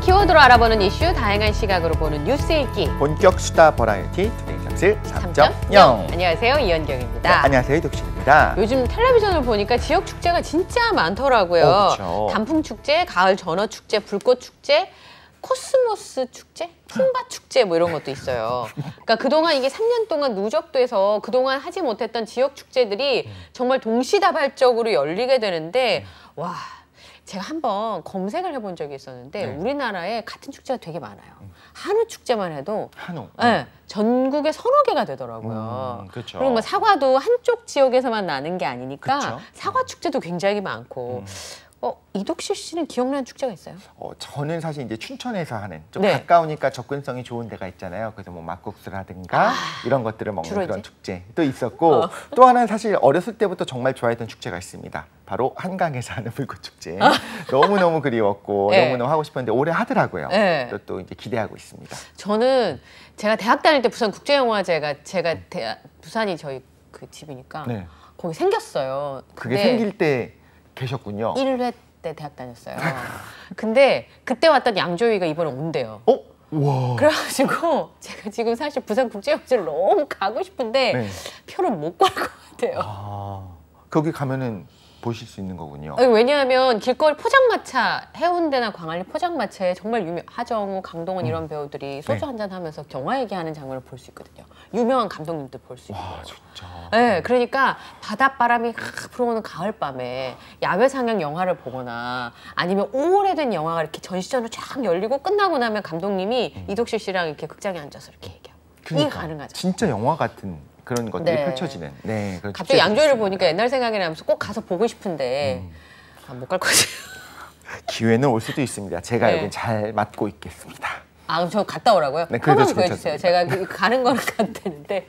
키워드로 알아보는 이슈, 다양한 시각으로 보는 뉴스 읽기. 본격 수다 버라이어티 투데이 잡스 3.0. 안녕하세요, 이현경입니다. 네, 안녕하세요, 이덕신입니다. 요즘 텔레비전을 보니까 지역 축제가 진짜 많더라고요. 그렇죠. 단풍 축제, 가을 전어 축제, 불꽃 축제, 코스모스 축제, 킹밭 축제 뭐 이런 것도 있어요. 그러니까 그동안 이게 3년 동안 누적돼서 그동안 하지 못했던 지역 축제들이 정말 동시다발적으로 열리게 되는데 와, 제가 한번 검색을 해본 적이 있었는데 네. 우리나라에 같은 축제가 되게 많아요. 한우 축제만 해도 한우. 네, 전국에 서너 개가 되더라고요. 그렇죠. 그리고 뭐 사과도 한쪽 지역에서만 나는 게 아니니까 그쵸. 사과 축제도 굉장히 많고. 이덕실 씨는 기억나는 축제가 있어요? 저는 사실 이제 춘천에서 하는 좀 네. 가까우니까 접근성이 좋은 데가 있잖아요. 그래서 뭐 막국수라든가 이런 것들을 먹는 주로 그런 이제? 축제도 있었고 또 하나는 사실 어렸을 때부터 정말 좋아했던 축제가 있습니다. 바로 한강에서 하는 불꽃 축제. 너무너무 그리웠고 네. 너무너무 하고 싶었는데 올해 하더라고요. 네. 또 이제 기대하고 있습니다. 저는 제가 대학 다닐 때 부산국제영화제가 부산이 저희 그 집이니까 네. 거기 생겼어요. 그게 근데 생길 때 계셨군요. 1회 때 대학 다녔어요. 근데 그때 왔던 양조위가 이번에 온대요. 와. 그래가지고 제가 지금 사실 부산국제영화제를 너무 가고 싶은데 네. 표를 못 구할 것 같아요. 거기 가면은 보실 수 있는 거군요. 아니, 왜냐하면 길거리 포장마차, 해운대나 광안리 포장마차에 정말 유명 하정우, 강동원 이런 배우들이 소주 네. 한잔 하면서 영화 얘기하는 장면을 볼 수 있거든요. 유명한 감독님들 볼 수 있고. 와, 진짜. 네, 그러니까 바닷바람이 확 불어오는 가을밤에 야외 상영 영화를 보거나 아니면 오래된 영화가 이렇게 전시전으로 쫙 열리고 끝나고 나면 감독님이 이덕실 씨랑 이렇게 극장에 앉아서 이렇게 얘기해요. 이게 가능하죠. 진짜 영화 같은 그런 것들이 네. 펼쳐지는. 네, 그런 갑자기 양조위를 축제가 보니까 옛날 생각이 나면서 꼭 가서 보고 싶은데 못 갈 거지. 있습니다. 기회는 올 수도 있습니다. 제가 네. 여기 잘 맡고 있겠습니다. 그럼 저 갔다 오라고요? 네, 표만 그래도 구해주세요. 제가 가는 거는 가도 되는데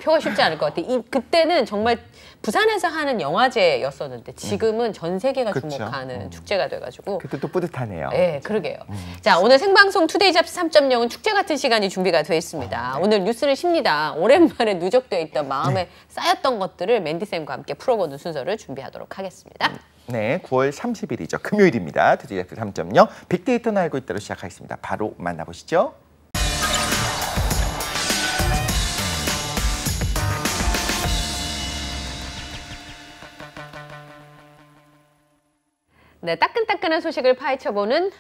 표가 쉽지 않을 것 같아요. 그때는 정말 부산에서 하는 영화제였었는데 지금은 전 세계가 그쵸. 주목하는 축제가 돼가지고 그때 또 뿌듯하네요. 네, 그러게요. 자, 오늘 생방송 투데이 잡스 3.0은 축제 같은 시간이 준비가 되어 있습니다. 오늘 뉴스를 쉽니다. 오랜만에 누적되어 있던 마음에 쌓였던 것들을 맨디쌤과 함께 풀어보는 순서를 준비하도록 하겠습니다. 네, 9월 30일이죠. 금요일입니다. 투데이 잡스 3.0 빅데이터는 알고 있다로 시작하겠습니다. 바로 만나보시죠. 네, 따끈따끈한 소식을 파헤쳐보는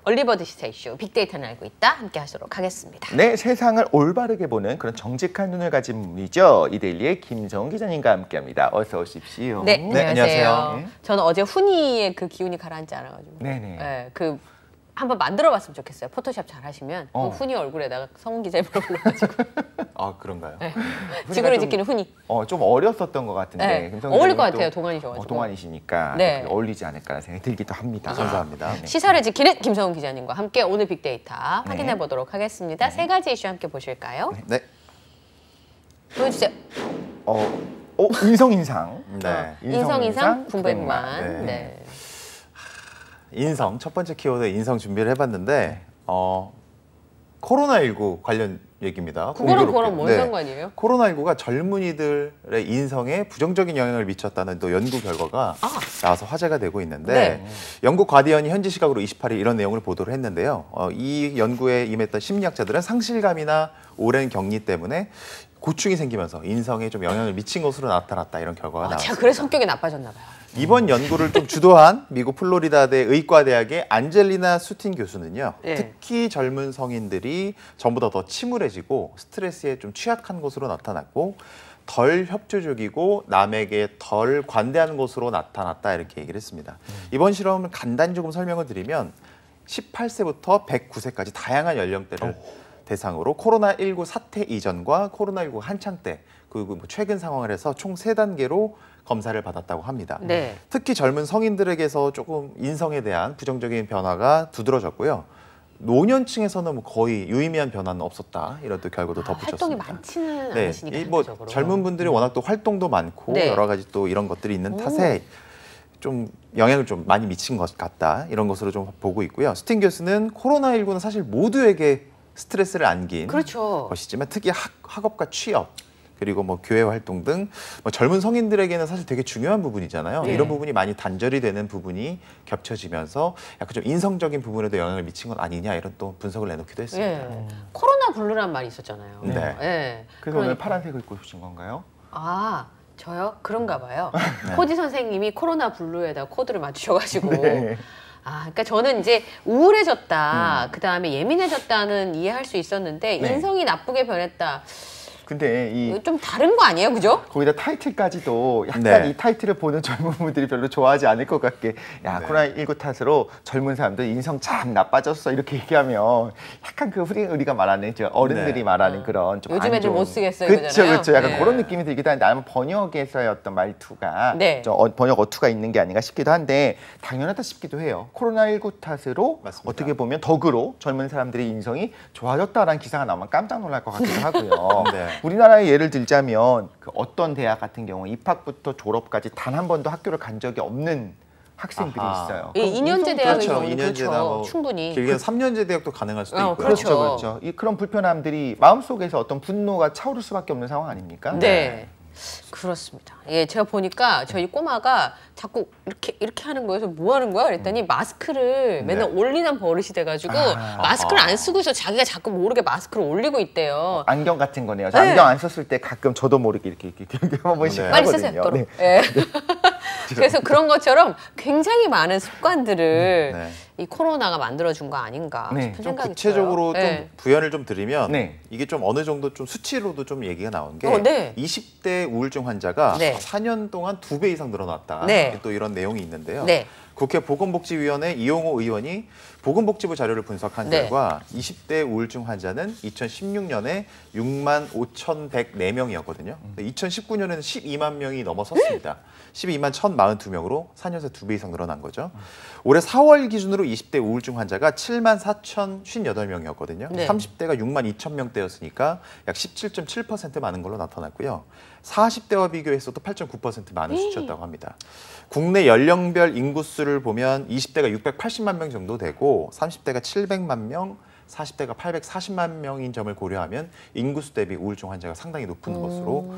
얼리버드 시사 이슈 빅데이터는 알고 있다 함께 하도록 하겠습니다. 네, 세상을 올바르게 보는 그런 정직한 눈을 가진 분이죠. 이데일리의 김성훈 기자님과 함께합니다. 어서 오십시오. 네, 네, 안녕하세요. 안녕하세요. 저는 어제 훈이의 그 기운이 가라앉지 않아가지고 네네. 네, 한번 만들어봤으면 좋겠어요. 포토샵 잘 하시면 훈이 얼굴에다가 성훈 기자님을 불러가지고 그런가요? 네. 지구를 지키는 훈이. 좀 어렸었던 것 같은데. 네. 김성훈 어울릴 것 기자님은 같아요. 또, 동안이셔가지고. 동안이시니까 네. 어울리지 않을까라는 생각이 들기도 합니다. 감사합니다. 네. 시사를 지키는 김성훈 기자님과 함께 오늘 빅데이터 확인해 보도록 하겠습니다. 세 가지 이슈 함께 보실까요? 네. 보여주세요. 인성. 네. 인성, 군백만. 군백만. 네. 인성, 첫 번째 키워드 인성 준비를 해봤는데 코로나19 관련 얘기입니다. 그거랑 뭔 상관이에요? 코로나19가 젊은이들의 인성에 부정적인 영향을 미쳤다는 또 연구 결과가 나와서 화제가 되고 있는데 네. 영국 가디언이 현지 시각으로 28일 이런 내용을 보도를 했는데요. 이 연구에 임했던 심리학자들은 상실감이나 오랜 격리 때문에 고충이 생기면서 인성에 좀 영향을 미친 것으로 나타났다 이런 결과가 나왔습니다. 제가 그래서 성격이 나빠졌나 봐요. 이번 연구를 좀 주도한 미국 플로리다대 의과대학의 안젤리나 수틴 교수는요. 네. 특히 젊은 성인들이 전보다 더 침울해지고 스트레스에 좀 취약한 것으로 나타났고 덜 협조적이고 남에게 덜 관대한 것으로 나타났다 이렇게 얘기를 했습니다. 이번 실험을 간단히 조금 설명을 드리면 18세부터 109세까지 다양한 연령대를 대상으로 코로나19 사태 이전과 코로나19 한창 때 그리고 최근 상황을 해서 총 3단계로 검사를 받았다고 합니다. 네. 특히 젊은 성인들에게서 조금 인성에 대한 부정적인 변화가 두드러졌고요. 노년층에서는 뭐 거의 유의미한 변화는 없었다. 이런 또 결과도 덧붙였습니다. 활동이 많지는 않으시니까. 이 뭐 상대적으로. 젊은 분들이 워낙 또 활동도 많고 네. 여러 가지 또 이런 것들이 있는 탓에 좀 영향을 좀 많이 미친 것 같다. 이런 것으로 좀 보고 있고요. 스틴 교수는 코로나19는 사실 모두에게 스트레스를 안긴 그렇죠. 것이지만 특히 학업과 취업 그리고 뭐 교회 활동 등 뭐 젊은 성인들에게는 사실 되게 중요한 부분이잖아요. 네. 이런 부분이 많이 단절이 되는 부분이 겹쳐지면서 약간 좀 인성적인 부분에도 영향을 미친 건 아니냐 이런 또 분석을 내놓기도 했습니다. 예. 코로나 블루란 말이 있었잖아요. 네. 예. 그래서 오늘 그러니까. 파란색을 입고 오신 건가요? 아, 저요? 그런가 봐요. 코디 선생님이 코로나 블루에다 코드를 맞추셔가지고. 네. 아, 그러니까 저는 이제 우울해졌다, 그 다음에 예민해졌다는 이해할 수 있었는데, 네. 인성이 나쁘게 변했다. 근데 이 좀 다른 거 아니에요, 그죠? 거기다 타이틀까지도 약간 네. 이 타이틀을 보는 젊은 분들이 별로 좋아하지 않을 것 같게 야 네. 코로나19 탓으로 젊은 사람들 인성 참 나빠졌어 이렇게 얘기하면 약간 그 우리가 말하는 저 어른들이 네. 말하는 그런 좀 요즘 안 애들 좋은- 못 쓰겠어요, 그쵸 이거잖아요. 그쵸 약간 네. 그런 느낌이 들기도 한데 아마 번역에서의 어떤 말투가 네. 번역 어투가 있는 게 아닌가 싶기도 한데 당연하다 싶기도 해요. 코로나19 탓으로 맞습니다. 어떻게 보면 덕으로 젊은 사람들의 인성이 좋아졌다라는 기사가 나오면 깜짝 놀랄 것 같기도 하고요. 네. 우리나라의 예를 들자면 그 어떤 대학 같은 경우 입학부터 졸업까지 단 한 번도 학교를 간 적이 없는 학생들이 아하. 있어요. 이 2년제 대학의 그렇죠. 경우는 2년제나 그렇죠. 뭐 충분히. 길게는 3년제 대학도 가능할 수도 있고요. 그렇죠. 그렇죠. 그런 불편함들이 마음속에서 어떤 분노가 차오를 수밖에 없는 상황 아닙니까? 네. 그렇습니다. 예, 제가 보니까 저희 꼬마가 자꾸 이렇게 하는 거여서 뭐 하는 거야? 그랬더니 마스크를 맨날 올리는 버릇이 돼가지고 마스크를 안 쓰고서 자기가 자꾸 모르게 마스크를 올리고 있대요. 안경 같은 거네요. 저 네. 안경 안 썼을 때 가끔 저도 모르게 이렇게 한 번씩 네. 빨리 하거든요. 쓰세요, 또로. 네. 예. 그래서 그런 것처럼 굉장히 많은 습관들을 네. 이 코로나가 만들어준 거 아닌가 네. 싶은 좀 생각이 구체적으로 들어요. 좀 부연을 좀 드리면 네. 이게 좀 어느 정도 좀 수치로도 좀 얘기가 나온 게 네. 20대 우울증 환자가 네. 4년 동안 2배 이상 늘어났다. 네. 또 이런 내용이 있는데요. 네. 국회 보건복지위원회 이용호 의원이 보건복지부 자료를 분석한 네. 결과 20대 우울증 환자는 2016년에 6만 5,104명이었거든요. 2019년에는 12만 명이 넘어섰습니다. 12만 1,042명으로 4년 새 2배 이상 늘어난 거죠. 올해 4월 기준으로 20대 우울증 환자가 7만 4,058명이었거든요. 네. 30대가 6만 2천 명대였으니까 약 17.7% 많은 걸로 나타났고요. 40대와 비교해서도 8.9% 많은 수치였다고 합니다. 국내 연령별 인구수를 보면 20대가 680만 명 정도 되고 30대가 700만 명, 40대가 840만 명인 점을 고려하면 인구수 대비 우울증 환자가 상당히 높은 것으로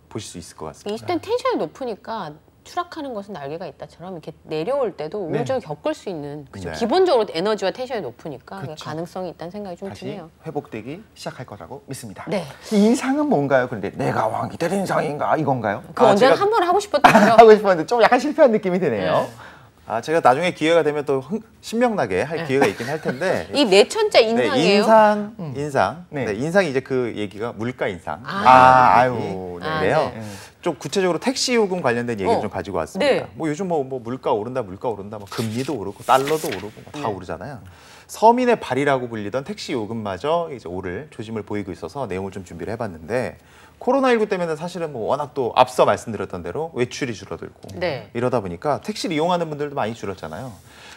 보실 수 있을 것 같습니다. 20대는 텐션이 높으니까 추락하는 것은 날개가 있다처럼 이렇게 내려올 때도 우울증을 겪을 수 있는 그죠? 네. 기본적으로 에너지와 텐션이 높으니까 그렇죠. 가능성이 있다는 생각이 좀 다시 드네요. 회복되기 시작할 거라고 믿습니다. 네. 이 인상은 뭔가요? 그런데 내가 왕이 될 인상인가 이건가요? 그 언제나 제가- 한 번 하고 싶었던 거죠. 하고 싶었는데 좀 약간 실패한 느낌이 드네요. 네. 제가 나중에 기회가 되면 또 신명나게 할 네. 기회가 있긴 할 텐데 이 내천자 인상이에요. 네, 인상. 네. 네, 인상이 이제 그 얘기가 물가 인상. 아유, 네. 인데요. 네. 좀 구체적으로 택시 요금 관련된 얘기를 어. 좀 가지고 왔습니다. 네. 뭐 요즘 뭐 물가 오른다, 뭐 금리도 오르고 달러도 오르고 다 오르잖아요. 서민의 발이라고 불리던 택시 요금마저 이제 오를 조짐을 보이고 있어서 내용을 좀 준비를 해봤는데 코로나19 때문에 사실은 뭐 워낙 또 앞서 말씀드렸던 대로 외출이 줄어들고 네. 이러다 보니까 택시를 이용하는 분들도 많이 줄었잖아요.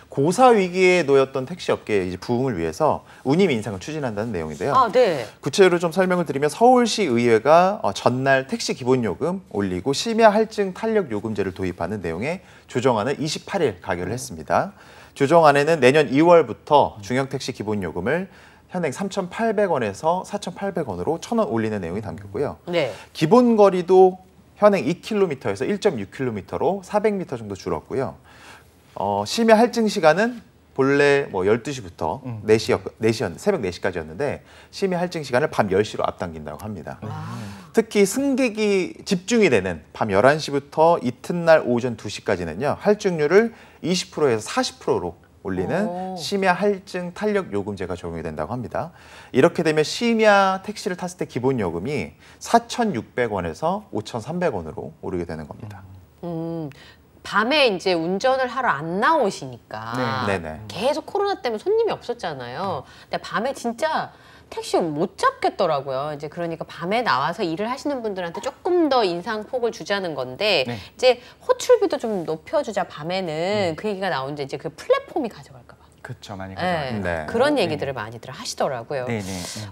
고사 위기에 놓였던 택시 업계의 이제 부흥을 위해서 운임 인상을 추진한다는 내용인데요. 아, 네. 구체로 좀 설명을 드리면 서울시 의회가 전날 택시 기본요금 올리고 심야 할증 탄력 요금제를 도입하는 내용의 조정안을 28일 가결을 했습니다. 조정안에는 내년 2월부터 중형 택시 기본요금을 현행 3,800원에서 4,800원으로 1,000원 올리는 내용이 담겼고요. 네. 기본 거리도 현행 2km에서 1.6km로 400m 정도 줄었고요. 심야 할증 시간은 본래 뭐 12시부터 4시, 새벽 4시까지였는데 심야 할증 시간을 밤 10시로 앞당긴다고 합니다. 특히 승객이 집중이 되는 밤 11시부터 이튿날 오전 2시까지는요. 할증률을 20%에서 40%로 올리는 오. 심야 할증 탄력 요금제가 적용이 된다고 합니다. 이렇게 되면 심야 택시를 탔을 때 기본 요금이 4,600원에서 5,300원으로 오르게 되는 겁니다. 밤에 이제 운전을 하러 안 나오시니까 네. 네네. 계속 코로나 때문에 손님이 없었잖아요. 근데 밤에 진짜 택시 못 잡겠더라고요. 이제 그러니까 밤에 나와서 일을 하시는 분들한테 조금 더 인상폭을 주자는 건데 네. 이제 호출비도 좀 높여주자 밤에는 그 얘기가 나오는데 이제 그 플랫폼이 가져갈까 봐. 그렇죠, 많이 네. 가져가요. 네. 그런 얘기들을 많이들 하시더라고요. 네네.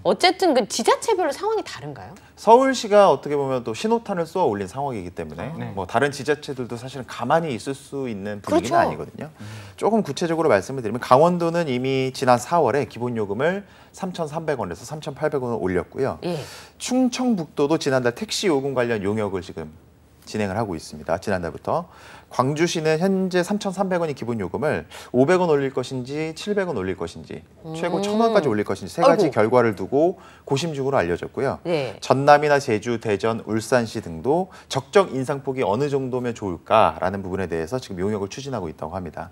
어쨌든 그 지자체별로 상황이 다른가요? 서울시가 어떻게 보면 또 신호탄을 쏘아 올린 상황이기 때문에 네. 뭐 다른 지자체들도 사실은 가만히 있을 수 있는 분위기는 그렇죠. 아니거든요. 조금 구체적으로 말씀을 드리면 강원도는 이미 지난 4월에 기본요금을 3,300원에서 3,800원을 올렸고요. 예. 충청북도도 지난달 택시 요금 관련 용역을 지금 진행을 하고 있습니다. 지난달부터. 광주시는 현재 3,300원이 기본 요금을 500원 올릴 것인지 700원 올릴 것인지 최고 1,000원까지 올릴 것인지 세 가지 아이고. 결과를 두고 고심 중으로 알려졌고요. 네. 전남이나 제주, 대전, 울산시 등도 적정 인상폭이 어느 정도면 좋을까라는 부분에 대해서 지금 용역을 추진하고 있다고 합니다.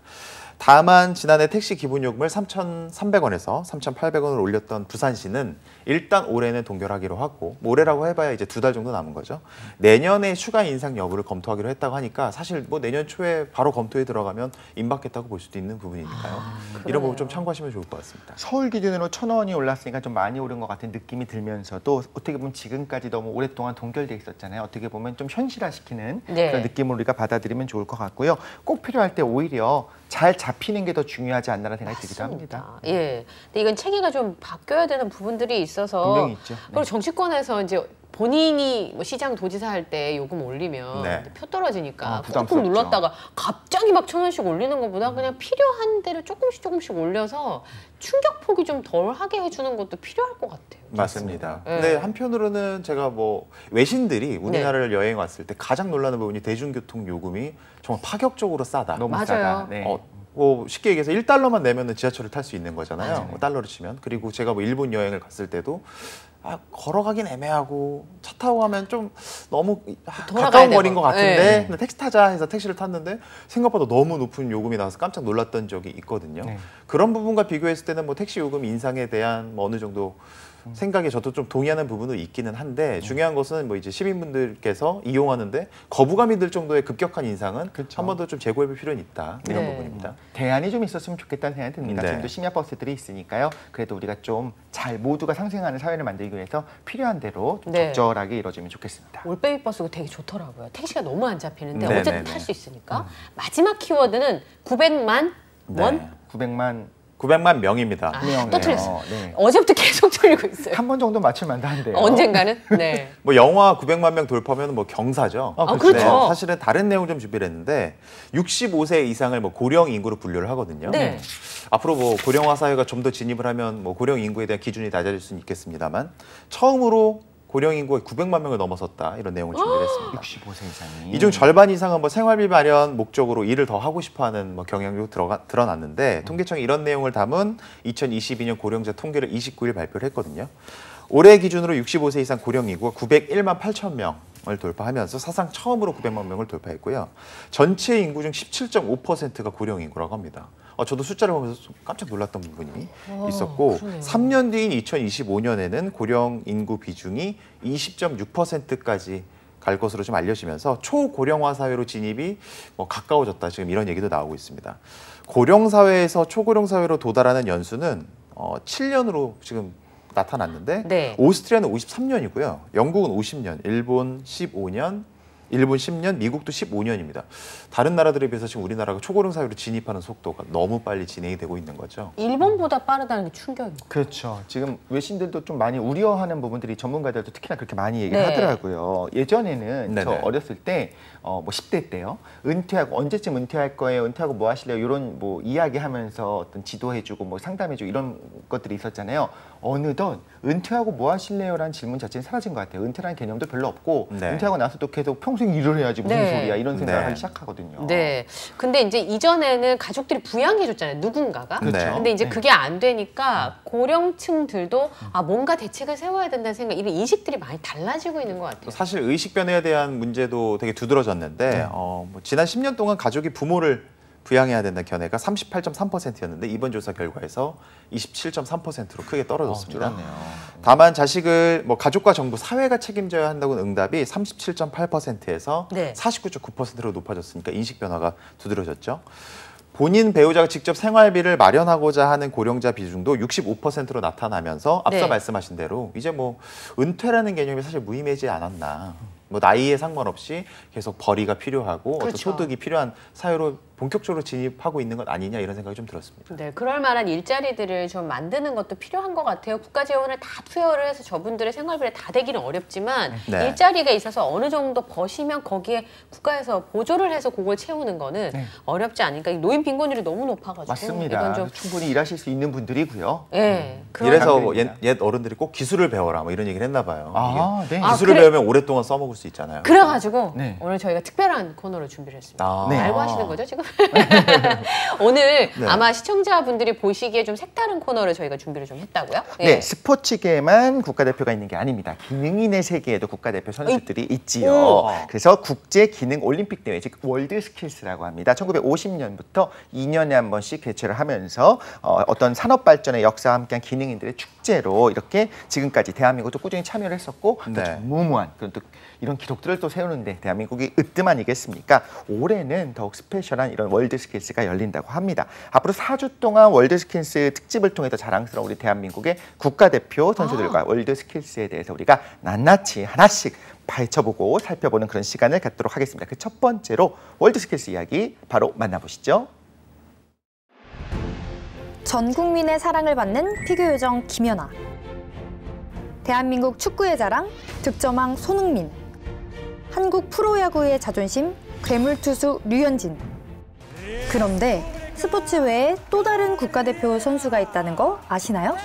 다만 지난해 택시 기본요금을 3,300원에서 3,800원을 올렸던 부산시는 일단 올해는 동결하기로 하고 올해라고 해봐야 이제 2달 정도 남은 거죠. 내년에 추가 인상 여부를 검토하기로 했다고 하니까 사실 뭐 내년 초에 바로 검토에 들어가면 임박했다고 볼 수도 있는 부분이니까요. 이런 부분 좀 참고하시면 좋을 것 같습니다. 서울 기준으로 1,000원이 올랐으니까 좀 많이 오른 것 같은 느낌이 들면서도 어떻게 보면 지금까지 너무 오랫동안 동결돼 있었잖아요. 어떻게 보면 좀 현실화시키는 네. 그런 느낌으로 우리가 받아들이면 좋을 것 같고요. 꼭 필요할 때 오히려 잘 잡히는 게 더 중요하지 않나라는 생각이 들기도 합니다. 예. 근데 이건 체계가 좀 바뀌어야 되는 부분들이 있어서 분명히 있죠. 네. 그리고 정치권에서 이제 본인이 뭐 시장 도지사 할 때 요금 올리면 네. 표 떨어지니까 꾹꾹 부담스럽죠. 눌렀다가 갑자기 막 1,000원씩 올리는 것보다 그냥 필요한 대로 조금씩 올려서 충격폭이 좀 덜하게 해주는 것도 필요할 것 같아요. 맞습니다. 네. 근데 한편으로는 제가 뭐 외신들이 우리나라를 여행 왔을 때 가장 놀라는 부분이 대중교통 요금이 정말 파격적으로 싸다. 너무 맞아요. 싸다. 네. 뭐 쉽게 얘기해서 1달러만 내면은 지하철을 탈 수 있는 거잖아요. 맞아요. 뭐 달러로 치면. 그리고 제가 뭐 일본 여행을 갔을 때도 걸어가긴 애매하고 차 타고 가면 좀 너무 돌아가야 가까운 되고. 거리인 것 같은데 네. 근데 택시 타자 해서 택시를 탔는데 생각보다 너무 높은 요금이 나와서 깜짝 놀랐던 적이 있거든요. 네. 그런 부분과 비교했을 때는 뭐 택시 요금 인상에 대한 뭐 어느 정도 생각에 저도 좀 동의하는 부분은 있기는 한데 중요한 것은 뭐 이제 시민분들께서 이용하는데 거부감이 들 정도의 급격한 인상은 그렇죠. 한 번 더 좀 재고해볼 필요는 있다 이런 네. 부분입니다. 대안이 좀 있었으면 좋겠다는 생각이 듭니다. 네. 지금도 심야 버스들이 있으니까요. 그래도 우리가 좀 잘 모두가 상생하는 사회를 만들기 위해서 필요한 대로 좀 네. 적절하게 이루어지면 좋겠습니다. 올빼미 버스가 되게 좋더라고요. 택시가 너무 안 잡히는데 네네네. 어쨌든 탈 수 있으니까. 마지막 키워드는 900만 원? 네. 900만 900만 명입니다. 명이네요. 또 틀렸어요. 네. 어제부터 계속 틀리고 있어요. 한 번 정도 맞출 만도 한데요. 언젠가는? 네. 뭐 영화 900만 명 돌파면 뭐 경사죠. 그렇죠. 사실은 다른 내용 좀 준비를 했는데 65세 이상을 뭐 고령 인구로 분류를 하거든요. 네. 앞으로 뭐 고령화 사회가 좀 더 진입을 하면 뭐 고령 인구에 대한 기준이 낮아질 수는 있겠습니다만 처음으로 고령 인구가 900만 명을 넘어섰다 이런 내용을 준비를 했습니다. 65세 이상이. 이 중 절반 이상은 뭐 생활비 마련 목적으로 일을 더 하고 싶어하는 뭐 경향도 드러났는데 통계청이 이런 내용을 담은 2022년 고령자 통계를 29일 발표를 했거든요. 올해 기준으로 65세 이상 고령 인구가 901만 8천 명을 돌파하면서 사상 처음으로 900만 명을 돌파했고요. 전체 인구 중 17.5%가 고령 인구라고 합니다. 저도 숫자를 보면서 좀 깜짝 놀랐던 부분이 있었고 그러네요. 3년 뒤인 2025년에는 고령 인구 비중이 20.6%까지 갈 것으로 좀 알려지면서 초고령화 사회로 진입이 뭐 가까워졌다. 지금 이런 얘기도 나오고 있습니다. 고령 사회에서 초고령 사회로 도달하는 연수는 7년으로 지금 나타났는데 네. 오스트리아는 53년이고요. 영국은 50년, 일본 15년, 일본 10년, 미국도 15년입니다. 다른 나라들에 비해서 지금 우리나라가 초고령 사회로 진입하는 속도가 너무 빨리 진행이 되고 있는 거죠. 일본보다 빠르다는 게 충격입니다. 그렇죠. 지금 외신들도 좀 많이 우려하는 부분들이 전문가들도 특히나 그렇게 많이 얘기를 네. 하더라고요. 예전에는 저 네네. 어렸을 때 뭐 10대 때요. 은퇴하고 언제쯤 은퇴할 거예요? 은퇴하고 뭐 하실래요? 이런 뭐 이야기하면서 어떤 지도해주고 뭐 상담해주고 이런 것들이 있었잖아요. 어느덧 은퇴하고 뭐 하실래요?라는 질문 자체는 사라진 것 같아요. 은퇴라는 개념도 별로 없고 네. 은퇴하고 나서 또 계속 평생 일을 해야지 무슨 네. 소리야 이런 생각을 네. 하기 시작하거든요. 네. 근데 이제 이전에는 가족들이 부양해줬잖아요. 누군가가. 그렇죠. 네. 근데 이제 네. 그게 안 되니까 고령층들도 뭔가 대책을 세워야 된다는 생각, 이런 인식들이 많이 달라지고 있는 것 같아요. 사실 의식 변화에 대한 문제도 되게 두드러졌는데 뭐 지난 10년 동안 가족이 부모를 부양해야 된다는 견해가 38.3%였는데 이번 조사 결과에서 27.3%로 크게 떨어졌습니다. 줄었네요. 다만 자식을 뭐 가족과 정부, 사회가 책임져야 한다고는 응답이 37.8%에서 네. 49.9%로 높아졌으니까 인식 변화가 두드러졌죠. 본인 배우자가 직접 생활비를 마련하고자 하는 고령자 비중도 65%로 나타나면서 앞서 네. 말씀하신 대로 이제 뭐 은퇴라는 개념이 사실 무의미하지 않았나. 뭐 나이에 상관없이 계속 벌이가 필요하고 그렇죠. 어떤 소득이 필요한 사회로 본격적으로 진입하고 있는 것 아니냐 이런 생각이 좀 들었습니다. 네, 그럴 만한 일자리들을 좀 만드는 것도 필요한 것 같아요. 국가 재원을 다 투여를 해서 저분들의 생활비를 다 대기는 어렵지만 네. 일자리가 있어서 어느 정도 버시면 거기에 국가에서 보조를 해서 그걸 채우는 거는 네. 어렵지 않으니까 노인 빈곤율이 너무 높아가지고 맞습니다. 이건 좀 충분히 일하실 수 있는 분들이고요. 예. 그런 이래서 단계입니다. 옛 어른들이 꼭 기술을 배워라 뭐 이런 얘기를 했나 봐요. 아, 이게 네. 기술을 그래. 배우면 오랫동안 써먹을 수 있잖아요. 그래가지고 네. 오늘 저희가 특별한 코너를 준비를 했습니다. 아. 네. 알고 하시는 거죠 지금? 오늘 네. 아마 시청자분들이 보시기에 좀 색다른 코너를 저희가 준비를 좀 했다고요? 네, 스포츠계만 국가대표가 있는 게 아닙니다. 기능인의 세계에도 국가대표 선수들이 있지요. 오. 그래서 국제 기능 올림픽 대회, 즉 월드 스킬스라고 합니다. 1950년부터 2년에 한 번씩 개최를 하면서 어떤 산업 발전의 역사와 함께한 기능인들의 축제로 이렇게 지금까지 대한민국도 꾸준히 참여를 했었고 또 네. 전무후무한 그런 또 이런 기록들을 또 세우는데 대한민국이 으뜸 아니겠습니까? 올해는 더욱 스페셜한 이런 월드 스킬스가 열린다고 합니다. 앞으로 4주 동안 월드 스킬스 특집을 통해 더 자랑스러운 우리 대한민국의 국가대표 선수들과 월드 스킬스에 대해서 우리가 낱낱이 하나씩 파헤쳐보고 살펴보는 그런 시간을 갖도록 하겠습니다. 그 첫 번째로 월드 스킬스 이야기 바로 만나보시죠. 전 국민의 사랑을 받는 피겨 요정 김연아. 대한민국 축구의 자랑 득점왕 손흥민. 한국 프로야구의 자존심 괴물투수 류현진. 그런데 스포츠 외에 또 다른 국가대표 선수가 있다는 거 아시나요?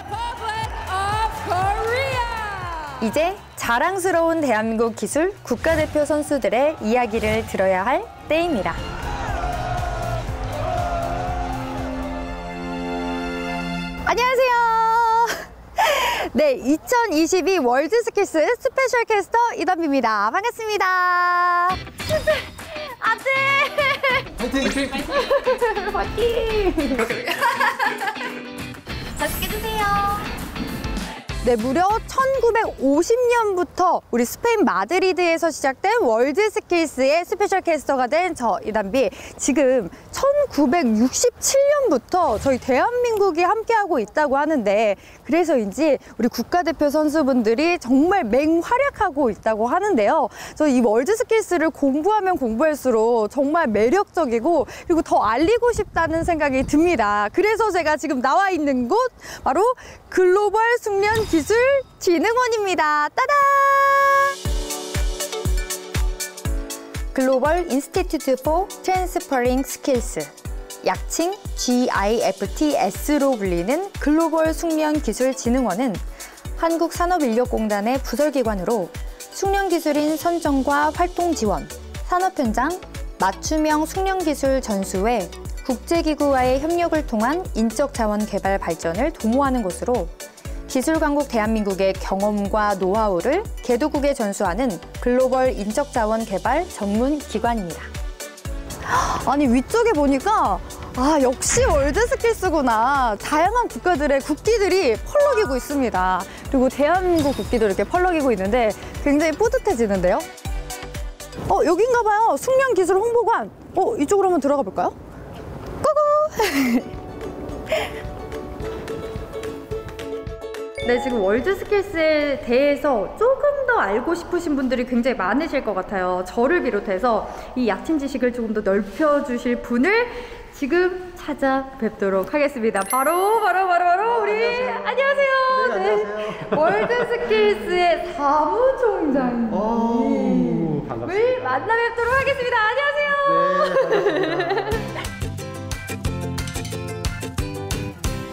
이제 자랑스러운 대한민국 기술 국가대표 선수들의 이야기를 들어야 할 때입니다. 안녕하세요. 네, 2022 월드 스킬스 스페셜 캐스터 이담비입니다. 반갑습니다. 아들! 파이팅! 파이팅! 맛있게 드세요. 네, 무려 1950년부터 우리 스페인 마드리드에서 시작된 월드 스킬스의 스페셜 캐스터가 된 저 이담비. 지금 1967년부터 저희 대한민국이 함께하고 있다고 하는데 그래서인지 우리 국가대표 선수분들이 정말 맹활약하고 있다고 하는데요. 저 이 월드 스킬스를 공부하면 공부할수록 정말 매력적이고 그리고 더 알리고 싶다는 생각이 듭니다. 그래서 제가 지금 나와 있는 곳 바로 글로벌 숙련 기술 진흥원입니다. 따단! 글로벌 인스티튜트 포 트랜스퍼링 스킬스, 약칭 GIFTS로 불리는 글로벌 숙련 기술 진흥원은 한국산업인력공단의 부설기관으로 숙련 기술인 선정과 활동 지원, 산업 현장, 맞춤형 숙련 기술 전수회, 국제기구와의 협력을 통한 인적 자원 개발 발전을 도모하는 곳으로 기술 강국 대한민국의 경험과 노하우를 개도국에 전수하는 글로벌 인적 자원 개발 전문 기관입니다. 아니, 위쪽에 보니까 역시 월드 스킬스구나. 다양한 국가들의 국기들이 펄럭이고 있습니다. 그리고 대한민국 국기도 이렇게 펄럭이고 있는데 굉장히 뿌듯해지는데요. 여긴가 봐요. 숙련 기술 홍보관. 이쪽으로 한번 들어가 볼까요? 고고! 네, 지금 월드 스킬스에 대해서 조금 더 알고 싶으신 분들이 굉장히 많으실 것 같아요. 저를 비롯해서 이 약침 지식을 조금 더 넓혀주실 분을 지금 찾아뵙도록 하겠습니다. 바로 우리 안녕하세요. 네, 안녕하세요. 월드 스킬스의 사무총장님을 반갑습니다. 만나 뵙도록 하겠습니다. 안녕하세요. 네, 반갑습니다.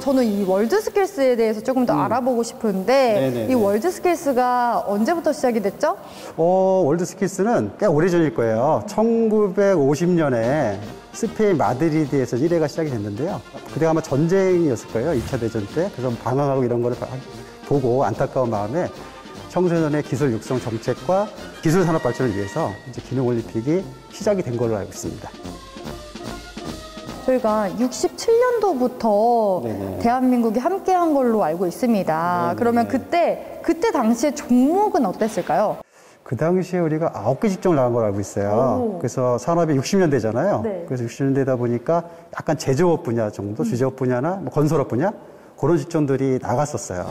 저는 이 월드 스킬스에 대해서 조금 더 알아보고 싶은데 네네네. 이 월드 스킬스가 언제부터 시작이 됐죠? 월드 스킬스는 꽤 오래전일 거예요. 1950년에 스페인 마드리드에서 1회가 시작이 됐는데요. 그때 아마 전쟁이었을 거예요. 2차 대전 때. 그래서 방황하고 이런 거를 보고 안타까운 마음에 청소년의 기술 육성 정책과 기술 산업 발전을 위해서 이제 기능 올림픽이 시작이 된 걸로 알고 있습니다. 저희가 67년도부터 네네. 대한민국이 함께한 걸로 알고 있습니다. 네네. 그러면 그때 당시에 종목은 어땠을까요? 그 당시에 우리가 9개 직종을 나간 걸로 알고 있어요. 그래서 산업이 60년대잖아요. 네. 그래서 60년대다 보니까 약간 제조업 분야 정도, 주제업 분야나 뭐 건설업 분야 그런 직종들이 나갔었어요.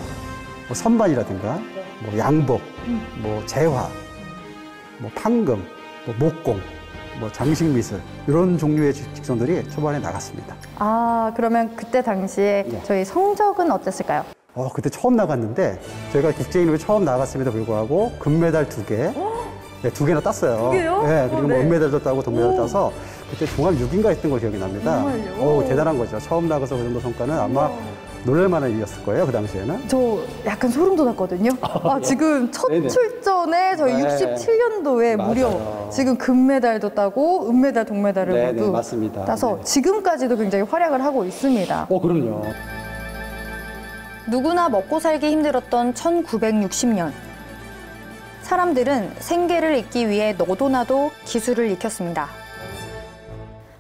뭐 선반이라든가, 뭐 양복, 뭐 재화, 뭐 판금, 뭐 목공, 뭐 장식 미술 이런 종류의 직종들이 초반에 나갔습니다. 아, 그러면 그때 당시에 네. 저희 성적은 어땠을까요? 그때 처음 나갔는데 저희가 국제인으로 처음 나갔음에도 불구하고 금메달 2개, 네, 2개나 땄어요. 2개요? 네, 그리고 뭐 네. 은메달도 따고 동메달 따서 그때 종합 6인가 했던 걸 기억이 납니다. 정말요? 대단한 거죠. 처음 나가서 그 정도 성과는 아마 놀랄만한 일이었을 거예요. 그 당시에는. 저 약간 소름 돋았거든요. 지금 첫 네네. 출전에 저희 네. 67년도에 무려 맞아요. 지금 금메달도 따고 은메달, 동메달을 네네, 모두 맞습니다. 따서 네. 지금까지도 굉장히 활약을 하고 있습니다. 그럼요. 누구나 먹고 살기 힘들었던 1960년. 사람들은 생계를 잇기 위해 너도나도 기술을 익혔습니다.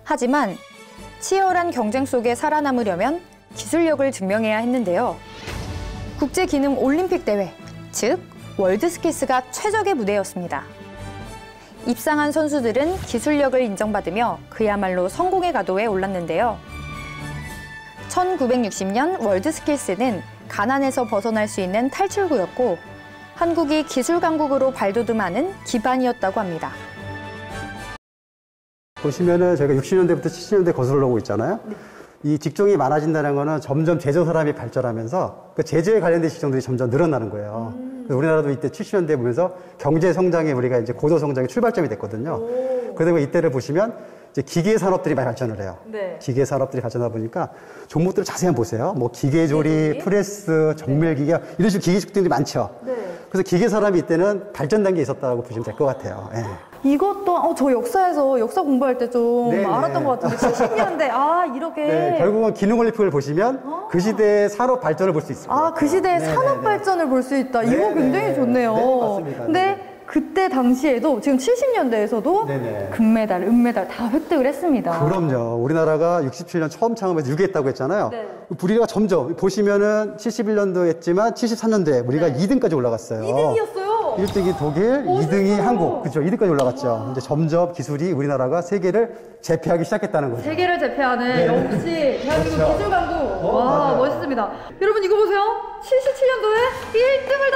하지만 치열한 경쟁 속에 살아남으려면 기술력을 증명해야 했는데요. 국제기능 올림픽 대회, 즉 월드스킬스가 최적의 무대였습니다. 입상한 선수들은 기술력을 인정받으며 그야말로 성공의 가도에 올랐는데요. 1960년 월드스킬스는 가난에서 벗어날 수 있는 탈출구였고 한국이 기술 강국으로 발돋움하는 기반이었다고 합니다. 보시면은 저희가 60년대부터 70년대 거슬러 오고 있잖아요. 이 직종이 많아진다는 거는 점점 제조 산업이 발전하면서 그 제조에 관련된 직종들이 점점 늘어나는 거예요. 그래서 우리나라도 이때 70년대 보면서 경제 성장에 우리가 이제 고도 성장의 출발점이 됐거든요. 그러다 이때를 보시면 이제 기계 산업들이 많이 발전을 해요. 네. 기계 산업들이 발전하다 보니까 종목들을 자세히 한번 보세요. 뭐 기계 조리, 프레스, 정밀 기계 이런 식으로 기계 직종들이 많죠. 그래서 기계 산업이 이때는 발전 단계에 있었다고 보시면 될 것 같아요. 예. 이것도 저 역사에서 역사 공부할 때 좀 네네. 알았던 것 같은데 70년대 이렇게 네, 결국은 기능올림픽을 보시면 그 시대의 산업 발전을 볼 수 있습니다. 그 시대의 네네네. 산업 발전을 볼 수 있다. 이거 네네. 굉장히 좋네요. 네, 맞습니다. 근데 네네. 그때 당시에도 지금 70년대에서도 네네. 금메달, 은메달 다 획득을 했습니다. 그럼요. 우리나라가 67년 처음 창업해서 6위 했다고 했잖아요. 네. 우리가 점점 보시면은 71년도 했지만 73년도에 우리가 2등까지 올라갔어요. 2등이었어요. 1등이 독일, 2등이 한국. 그죠? 2등까지 올라갔죠. 이제 점점 기술이 우리나라가 세계를 제패하기 시작했다는 거죠. 세계를 제패하는 역시 대한민국 그렇죠. 기술 강국. 와, 맞아요. 멋있습니다. 여러분 이거 보세요. 77년도에 1등을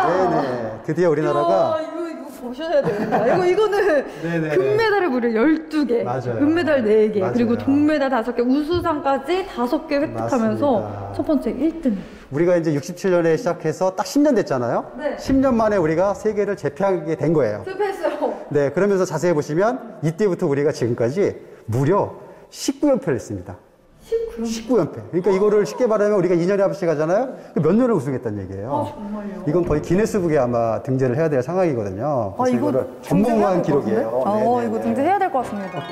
달성했습니다. 네네. 드디어 우리나라가 이거 보셔야 됩니다. 이거는 네네. 금메달을 무려 12개, 맞아요. 은메달 4개, 맞아요. 그리고 동메달 5개, 우수상까지 5개 획득하면서 맞습니다. 첫 번째 1등. 우리가 이제 67년에 시작해서 딱 10년 됐잖아요. 네. 10년 만에 우리가 세계를 제패하게 된 거예요. 실패했어요. 네, 그러면서 자세히 보시면 이때부터 우리가 지금까지 무려 19연패를 했습니다. 19연패. 그러니까 이거를 쉽게 말하면 우리가 2년에 한 번씩 하잖아요. 몇 년을 우승했다는 얘기예요. 정말요? 이건 거의 기네스북에 아마 등재를 해야 될 상황이거든요. 그래서 이거 이거를 전문가한 등재해야 될것 기록이에요. 같은데? 네네네. 이거 등재해야 될 것 같습니다.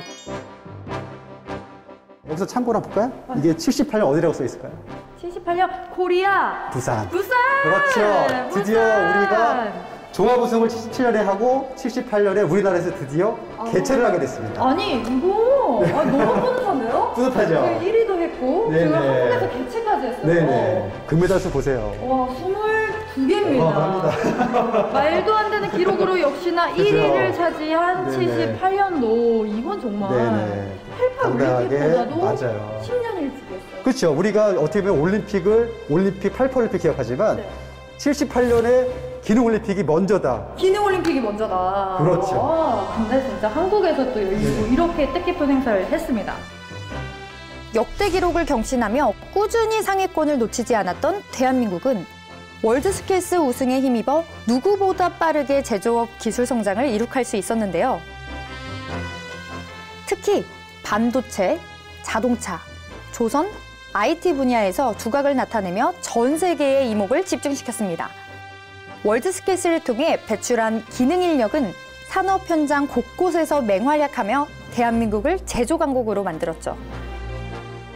여기서 참고로 한번 볼까요? 이게 78년 어디라고 써 있을까요? 78년 코리아. 부산. 부산! 그렇죠. 드디어 부산! 우리가 종합 우승을 77년에 하고 78년에 우리나라에서 드디어 개최를 하게 됐습니다. 아니 이거 너무 뿌듯한데요? 뿌듯하죠? 1위도 했고 네네. 지금 한국에서 개최까지 했어요. 네네. 금메달 수 보세요. 와 22개입니다. 말도 안 되는 기록으로 역시나 1위를 차지한 네네. 78년도 이건 정말 네네. 88 당당하게, 올림픽보다도 맞아요. 10년 일찍이었어요. 그렇죠. 우리가 어떻게 보면 올림픽 88올림픽 기억하지만 네. 78년에 기능올림픽이 먼저다. 기능올림픽이 먼저다. 그렇죠. 근데 진짜 한국에서 또 이렇게 뜻깊은 행사를 했습니다. 역대 기록을 경신하며 꾸준히 상위권을 놓치지 않았던 대한민국은 월드스킬스 우승에 힘입어 누구보다 빠르게 제조업 기술 성장을 이룩할 수 있었는데요. 특히 반도체, 자동차, 조선, IT 분야에서 두각을 나타내며 전 세계의 이목을 집중시켰습니다. 월드스킬스를 통해 배출한 기능 인력은 산업 현장 곳곳에서 맹활약하며 대한민국을 제조 강국으로 만들었죠.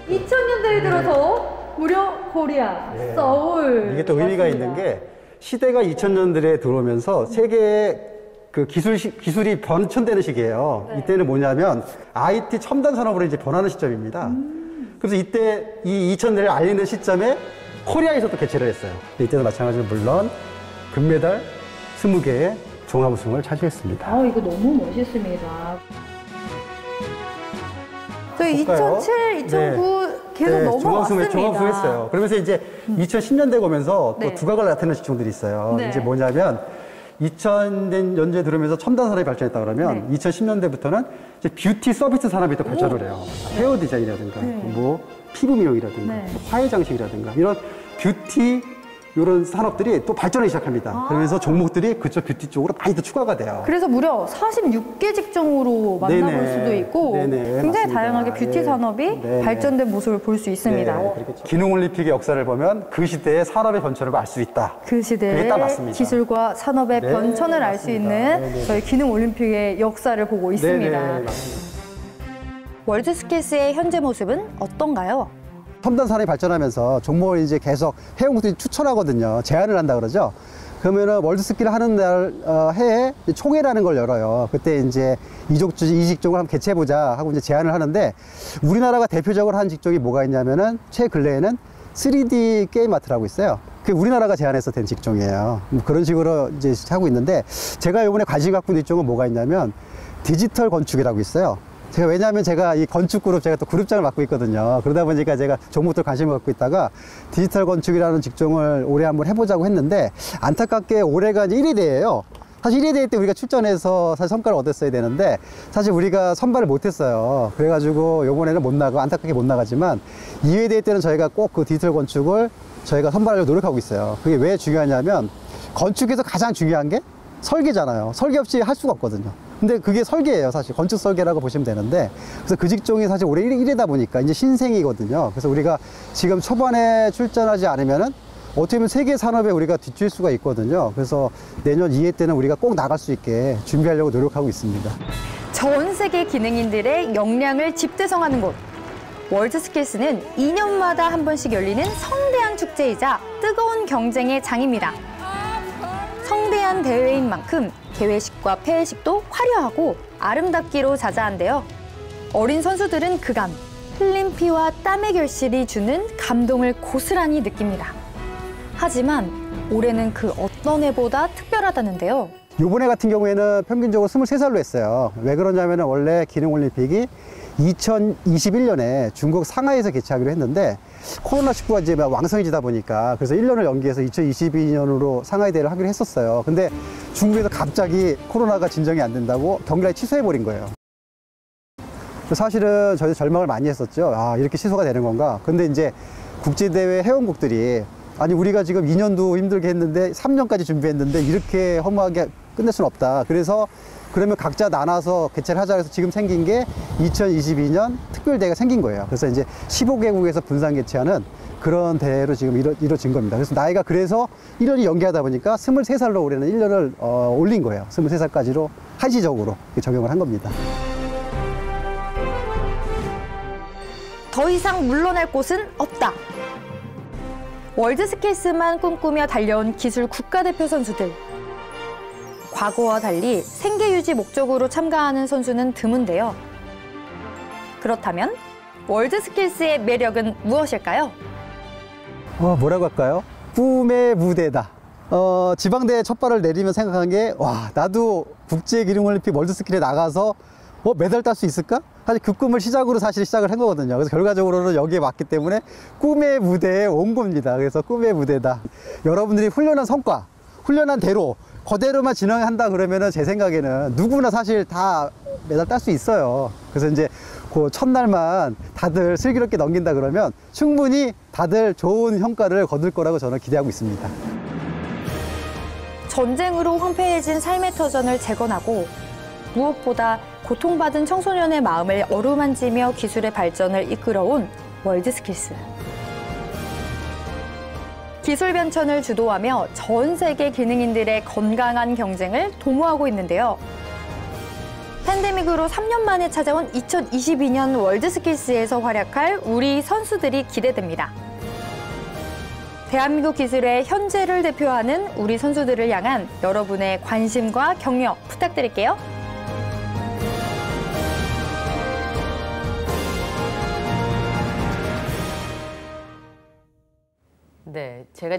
2000년대에 들어서 무려 코리아, 서울. 이게 또 의미가 있는 게 시대가 2000년대에 들어오면서 세계의 그 기술이 변천되는 시기예요. 이때는 뭐냐면 IT 첨단 산업으로 이제 변하는 시점입니다. 그래서 이때 이 2000년대를 알리는 시점에 코리아에서 또 개최를 했어요. 이때도 마찬가지로 물론 금메달 20개의 종합 우승을 차지했습니다. 이거 너무 멋있습니다. 저희 볼까요? 2007, 2009 계속 넘어왔습니다. 종합 우승했어요. 그러면서 이제 2010년대 오면서 또 네. 두각을 나타내는 직종들이 있어요. 네. 이제 뭐냐면 2000년 연도에 들어오면서 첨단 산업이 발전했다 그러면 2010년대부터는 이제 뷰티 서비스 산업이 또 발전을 해요. 헤어 디자인이라든가 뭐 피부 미용이라든가 화해 장식이라든가 이런 뷰티 이런 산업들이 또 발전하기 시작합니다. 그러면서 종목들이 그쪽 뷰티 쪽으로 많이 또 추가가 돼요. 그래서 무려 46개 직종으로 만나볼 네네. 수도 있고 네네, 굉장히 맞습니다. 다양하게 뷰티 네. 산업이 네네. 발전된 모습을 볼 수 있습니다. 기능올림픽의 역사를 보면 그 시대의 산업의 변천을 알 수 있다. 그 그게 시대의 딱 맞습니다. 기술과 산업의 네, 변천을 알 수 맞습니다. 있는 네네. 저희 기능올림픽의 역사를 보고 있습니다. 네네, 맞습니다. 월드스킬스의 현재 모습은 어떤가요? 첨단 산업이 발전하면서 종목을 이제 계속 회원국들이 추천하거든요. 제안을 한다 그러죠. 그러면은 월드스킬 하는 날 해에 총회라는 걸 열어요. 그때 이제 이 직종을 한번 개최해보자 하고 이제 제안을 하는데 우리나라가 대표적으로 한 직종이 뭐가 있냐면은 최근래에는 3D 게임 아트라고 있어요. 그게 우리나라가 제안해서 된 직종이에요. 뭐 그런 식으로 이제 하고 있는데 제가 이번에 관심 갖고 있는 직종은 뭐가 있냐면 디지털 건축이라고 있어요. 왜냐하면 제가 이 건축 그룹 제가 또 그룹장을 맡고 있거든요. 그러다 보니까 제가 종목들 관심을 갖고 있다가 디지털 건축이라는 직종을 올해 한번 해보자고 했는데 안타깝게 올해가 이제 1위 대회예요. 사실 1위 대회 때 우리가 출전해서 사실 성과를 얻었어야 되는데 사실 우리가 선발을 못했어요. 그래가지고 요번에는 못 나가고 안타깝게 못 나가지만 2회 대회 때는 저희가 꼭 그 디지털 건축을 저희가 선발하려고 노력하고 있어요. 그게 왜 중요하냐면 건축에서 가장 중요한 게 설계잖아요. 설계 없이 할 수가 없거든요. 근데 그게 설계예요, 사실. 건축 설계라고 보시면 되는데. 그래서 그 직종이 사실 올해 1위다 보니까 이제 신생이거든요. 그래서 우리가 지금 초반에 출전하지 않으면은 어떻게 보면 세계 산업에 우리가 뒤줄 수가 있거든요. 그래서 내년 2회 때는 우리가 꼭 나갈 수 있게 준비하려고 노력하고 있습니다. 전 세계 기능인들의 역량을 집대성하는 곳. 월드스킬스는 2년마다 한 번씩 열리는 성대한 축제이자 뜨거운 경쟁의 장입니다. 성대한 대회인 만큼 개회식과 폐회식도 화려하고 아름답기로 자자한데요. 어린 선수들은 그간 흘린 피와 땀의 결실이 주는 감동을 고스란히 느낍니다. 하지만 올해는 그 어떤 해보다 특별하다는데요. 이번에 같은 경우에는 평균적으로 23살로 했어요. 왜 그러냐면 원래 기능올림픽이 2021년에 중국 상하이에서 개최하기로 했는데 코로나19가 이제 왕성해지다 보니까 그래서 1년을 연기해서 2022년으로 상하이 대회를 하기로 했었어요. 근데 중국에서 갑자기 코로나가 진정이 안 된다고 경기를 취소해버린 거예요. 사실은 저희도 절망을 많이 했었죠. 아, 이렇게 취소가 되는 건가. 근데 이제 국제대회 회원국들이 아니 우리가 지금 2년도 힘들게 했는데 3년까지 준비했는데 이렇게 허무하게 끝낼 수는 없다. 그래서 그러면 각자 나눠서 개최를 하자 해서 지금 생긴 게 2022년 특별대회가 생긴 거예요. 그래서 이제 15개국에서 분산 개최하는 그런 대회로 지금 이루어진 겁니다. 그래서 나이가 그래서 1년이 연기하다 보니까 23살로 올해는 1년을 올린 거예요. 23살까지로 한시적으로 적용을 한 겁니다. 더 이상 물러날 곳은 없다. 월드스킬스만 꿈꾸며 달려온 기술 국가대표 선수들. 과거와 달리 생계 유지 목적으로 참가하는 선수는 드문데요. 그렇다면 월드스킬스의 매력은 무엇일까요? 뭐라고 할까요? 꿈의 무대다. 지방대회 첫 발을 내리면 생각한 게 와, 나도 국제기능올림픽 월드스킬에 나가서 메달 딸 수 있을까? 사실 그 꿈을 시작으로 사실 시작을 한 거거든요. 그래서 결과적으로는 여기에 왔기 때문에 꿈의 무대에 온 겁니다. 그래서 꿈의 무대다. 여러분들이 훈련한 성과, 훈련한 대로 그대로만 진행한다 그러면은 제 생각에는 누구나 사실 다 메달 딸 수 있어요. 그래서 이제 그 첫날만 다들 슬기롭게 넘긴다 그러면 충분히 다들 좋은 성과를 거둘 거라고 저는 기대하고 있습니다. 전쟁으로 황폐해진 삶의 터전을 재건하고 무엇보다 고통받은 청소년의 마음을 어루만지며 기술의 발전을 이끌어온 월드스킬스. 기술 변천을 주도하며 전 세계 기능인들의 건강한 경쟁을 도모하고 있는데요. 팬데믹으로 3년 만에 찾아온 2022년 월드스킬스에서 활약할 우리 선수들이 기대됩니다. 대한민국 기술의 현재를 대표하는 우리 선수들을 향한 여러분의 관심과 격려 부탁드릴게요. 네, 제가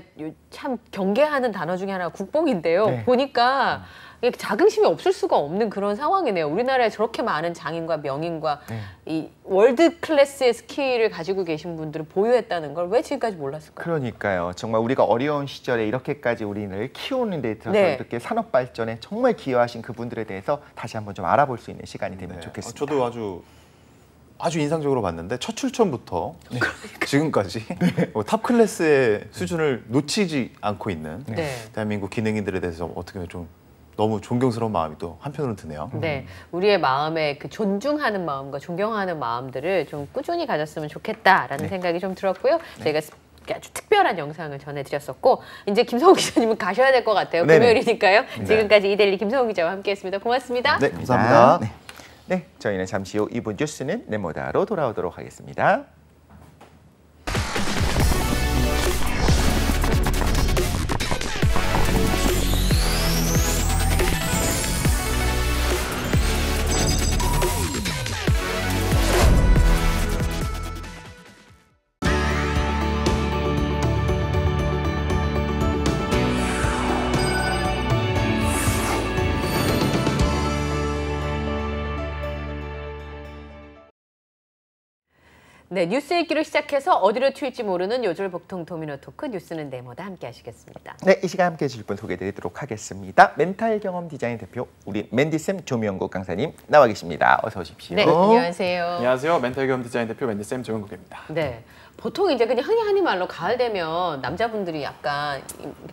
참 경계하는 단어 중에 하나가 국뽕인데요. 네. 보니까 이게 자긍심이 없을 수가 없는 그런 상황이네요. 우리나라에 저렇게 많은 장인과 명인과 네. 이 월드 클래스의 스킬을 가지고 계신 분들을 보유했다는 걸 왜 지금까지 몰랐을까요? 그러니까요. 정말 우리가 어려운 시절에 이렇게까지 우리를 키우는 데 있어서 네. 이렇게 산업 발전에 정말 기여하신 그분들에 대해서 다시 한번 좀 알아볼 수 있는 시간이 되면 네. 좋겠습니다. 저도 아주 인상적으로 봤는데 첫 출전부터 지금까지 탑 클래스의 수준을 놓치지 않고 있는 네. 대한민국 기능인들에 대해서 어떻게 보면 좀 너무 존경스러운 마음이 또 한편으로는 드네요. 네, 우리의 마음에 그 존중하는 마음과 존경하는 마음들을 좀 꾸준히 가졌으면 좋겠다라는 생각이 좀 들었고요. 저희가 아주 특별한 영상을 전해드렸었고 이제 김성우 기자님은 가셔야 될 것 같아요. 네네. 금요일이니까요. 지금까지 이데일리 김성우 기자와 함께했습니다. 고맙습니다. 네, 감사합니다. 네, 저희는 잠시 후 2부 뉴스는 네모다로 돌아오도록 하겠습니다. 네, 뉴스 읽기로 시작해서 어디로 튈지 모르는 요절 복통 도미노 토크 뉴스는 네모다 함께 하시겠습니다. 네, 이 시간 함께해 주실 분 소개해드리도록 하겠습니다. 멘탈 경험 디자인 대표 우리 맨디쌤 조명국 강사님 나와 계십니다. 어서 오십시오. 네, 안녕하세요. 안녕하세요. 멘탈 경험 디자인 대표 맨디쌤 조영국입니다. 네, 보통 이제 그냥 흔히 하는 말로 가을 되면 남자분들이 약간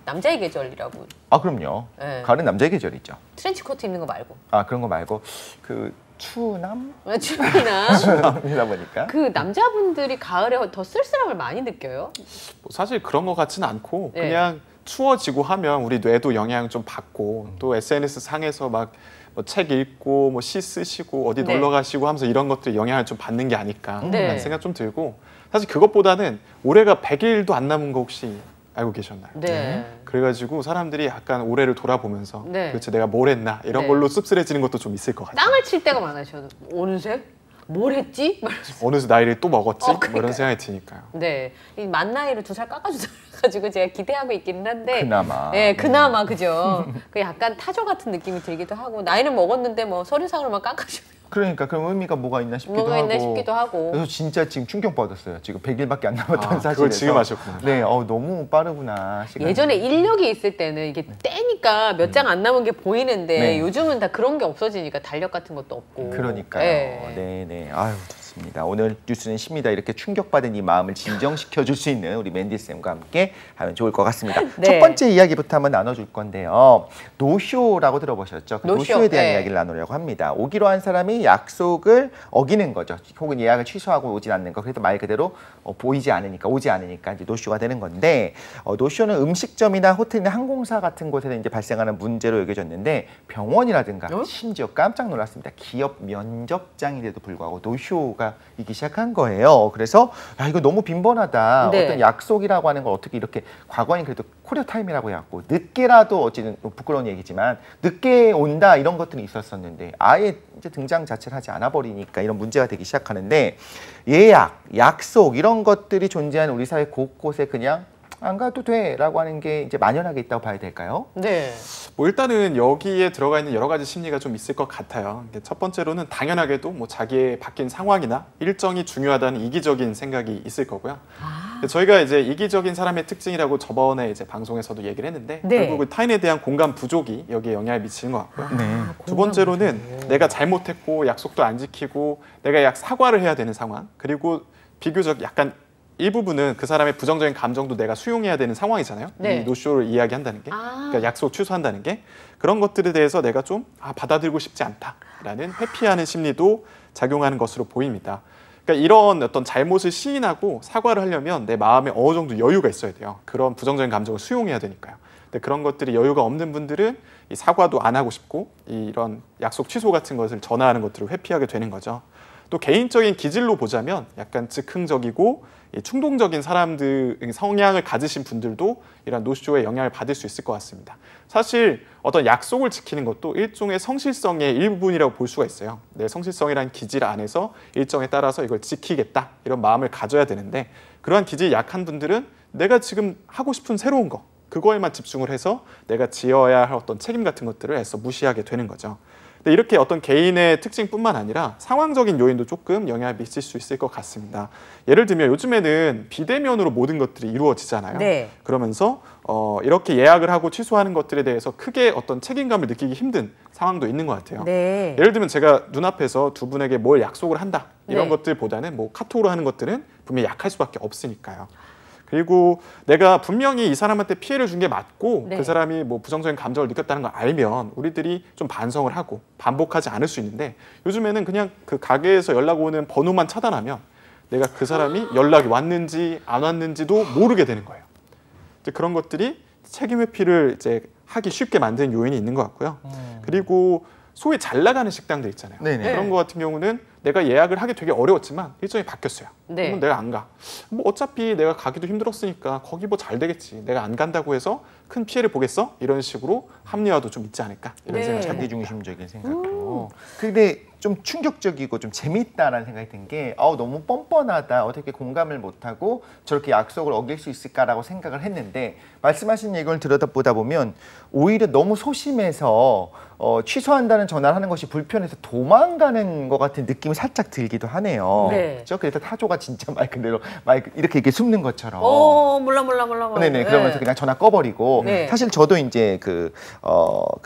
남자의 계절이라고 아, 그럼요. 네. 가을은 남자의 계절이죠. 트렌치 코트 입는 거 말고 아, 그런 거 말고 그 추남? 추위나 추남이다 보니까. 그 남자분들이 가을에 더 쓸쓸함을 많이 느껴요. 뭐 사실 그런 것 같지는 않고 네. 그냥 추워지고 하면 우리 뇌도 영향을 좀 받고 또 SNS 상에서 막 뭐 책 읽고 뭐 시 쓰시고 어디 네. 놀러 가시고 하면서 이런 것들이 영향을 좀 받는 게 아닐까 네. 라는 생각 좀 들고 사실 그것보다는 올해가 100일도 안 남은 거 혹시 알고 계셨나요? 네. 그래가지고 사람들이 약간 올해를 돌아보면서 네. 도대체 내가 뭘 했나 이런 네. 걸로 씁쓸해지는 것도 좀 있을 것 같아요. 땅을 칠 때가 많아요. 저는 어느새 뭘 했지? 말하면서. 어느새 나이를 또 먹었지? 뭐 그러니까요. 이런 생각이 드니까요. 네, 이 만 나이를 2살 깎아주셔가지고 제가 기대하고 있기는 한데. 그나마. 네, 그나마 그죠. 그 약간 타조 같은 느낌이 들기도 하고 나이는 먹었는데 뭐 서류상으로만 깎아주면 그러니까 그럼 의미가 뭐가 있나 싶기도 뭐가 하고. 있나 싶기도 하고. 그래서 진짜 지금 충격받았어요. 지금 100일밖에 안 남았던 사실에서. 그걸 지금 하셨구나. 네, 너무 빠르구나. 시간이. 예전에 인력이 있을 때는 이게 떼니까 몇 장 안 남은 게 보이는데 네. 요즘은 다 그런 게 없어지니까 달력 같은 것도 없고. 그러니까요. 네. 네, 네. 아유, 좋습니다. 오늘 뉴스는 쉽니다. 이렇게 충격받은 이 마음을 진정시켜 줄 수 있는 우리 맨디 쌤과 함께 하면 좋을 것 같습니다. 네. 첫 번째 이야기부터 한번 나눠줄 건데요. 노쇼라고 들어보셨죠? 그 노쇼. 노쇼에 대한 네. 이야기를 나누려고 합니다. 오기로 한 사람이 약속을 어기는 거죠. 혹은 예약을 취소하고 오지 않는 거. 그래서 말 그대로 보이지 않으니까 오지 않으니까 이제 노쇼가 되는 건데 노쇼는 음식점이나 호텔이나 항공사 같은 곳에서 이제 발생하는 문제로 여겨졌는데 병원이라든가 심지어 깜짝 놀랐습니다. 기업 면접장인데도 불구하고 노쇼가 있기 시작한 거예요. 그래서 야, 이거 너무 빈번하다. 네. 어떤 약속이라고 하는 걸 어떻게 이렇게 과거엔 그래도 코리아 타임이라고 해갖고 늦게라도 어쨌든 부끄러운 얘기지만 늦게 온다 이런 것들이 있었었는데 아예 이제 등장 자체를 하지 않아 버리니까 이런 문제가 되기 시작하는데 예약, 약속 이런 것들이 존재하는 우리 사회 곳곳에 그냥 안 가도 돼라고 하는 게 이제 만연하게 있다고 봐야 될까요? 네. 뭐 일단은 여기에 들어가 있는 여러 가지 심리가 좀 있을 것 같아요. 첫 번째로는 당연하게도 뭐 자기의 바뀐 상황이나 일정이 중요하다는 이기적인 생각이 있을 거고요. 저희가 이제 이기적인 사람의 특징이라고 저번에 이제 방송에서도 얘기를 했는데 네. 결국 그 타인에 대한 공감 부족이 여기에 영향을 미치는 것 같고요. 네. 두 번째로는 내가 잘못했고 약속도 안 지키고 내가 약 사과를 해야 되는 상황 그리고 비교적 약간 일부분은 그 사람의 부정적인 감정도 내가 수용해야 되는 상황이잖아요. 네. 이 노쇼를 이야기한다는 게 그러니까 약속 취소한다는 게 그런 것들에 대해서 내가 좀 받아들이고 싶지 않다라는 회피하는 심리도 작용하는 것으로 보입니다. 그러니까 이런 어떤 잘못을 시인하고 사과를 하려면 내 마음에 어느 정도 여유가 있어야 돼요. 그런 부정적인 감정을 수용해야 되니까요. 근데 그런 것들이 여유가 없는 분들은 이 사과도 안 하고 싶고 이런 약속 취소 같은 것을 전화하는 것들을 회피하게 되는 거죠. 또 개인적인 기질로 보자면 약간 즉흥적이고 충동적인 사람들 성향을 가지신 분들도 이런 노쇼에 영향을 받을 수 있을 것 같습니다. 사실 어떤 약속을 지키는 것도 일종의 성실성의 일부분이라고 볼 수가 있어요. 내 성실성이라는 기질 안에서 일정에 따라서 이걸 지키겠다 이런 마음을 가져야 되는데 그러한 기질이 약한 분들은 내가 지금 하고 싶은 새로운 거 그거에만 집중을 해서 내가 지어야 할 어떤 책임 같은 것들을 애써 무시하게 되는 거죠. 근데 이렇게 어떤 개인의 특징뿐만 아니라 상황적인 요인도 조금 영향을 미칠 수 있을 것 같습니다. 예를 들면 요즘에는 비대면으로 모든 것들이 이루어지잖아요. 네. 그러면서 이렇게 예약을 하고 취소하는 것들에 대해서 크게 어떤 책임감을 느끼기 힘든 상황도 있는 것 같아요. 네. 예를 들면 제가 눈앞에서 두 분에게 뭘 약속을 한다 이런 네. 것들보다는 뭐 카톡으로 하는 것들은 분명히 약할 수밖에 없으니까요. 그리고 내가 분명히 이 사람한테 피해를 준 게 맞고 네. 그 사람이 뭐 부정적인 감정을 느꼈다는 걸 알면 우리들이 좀 반성을 하고 반복하지 않을 수 있는데 요즘에는 그냥 그 가게에서 연락 오는 번호만 차단하면 내가 그 사람이 연락이 왔는지 안 왔는지도 모르게 되는 거예요. 이제 그런 것들이 책임 회피를 이제 하기 쉽게 만드는 요인이 있는 것 같고요. 그리고 소위 잘 나가는 식당들 있잖아요. 네네. 그런 거 같은 경우는 내가 예약을 하기 되게 어려웠지만 일정이 바뀌었어요. 네. 그러면 내가 안 가. 뭐 어차피 내가 가기도 힘들었으니까 거기 뭐 잘 되겠지. 내가 안 간다고 해서 큰 피해를 보겠어? 이런 식으로 합리화도 좀 있지 않을까 이런 네. 생각이 자기 듭니다. 중심적인 생각으로. 근데 좀 충격적이고 좀 재밌다라는 생각이 든 게 너무 뻔뻔하다. 어떻게 공감을 못하고 저렇게 약속을 어길 수 있을까라고 생각을 했는데 말씀하신 얘기를 들여다보다 보면 오히려 너무 소심해서 취소한다는 전화를 하는 것이 불편해서 도망가는 것 같은 느낌이 살짝 들기도 하네요. 네. 그렇죠? 그래서 타조가 진짜 말 그대로 이렇게 숨는 것처럼. 몰라. 네네. 그러면서 그냥 전화 꺼버리고 네. 사실 저도 이제 그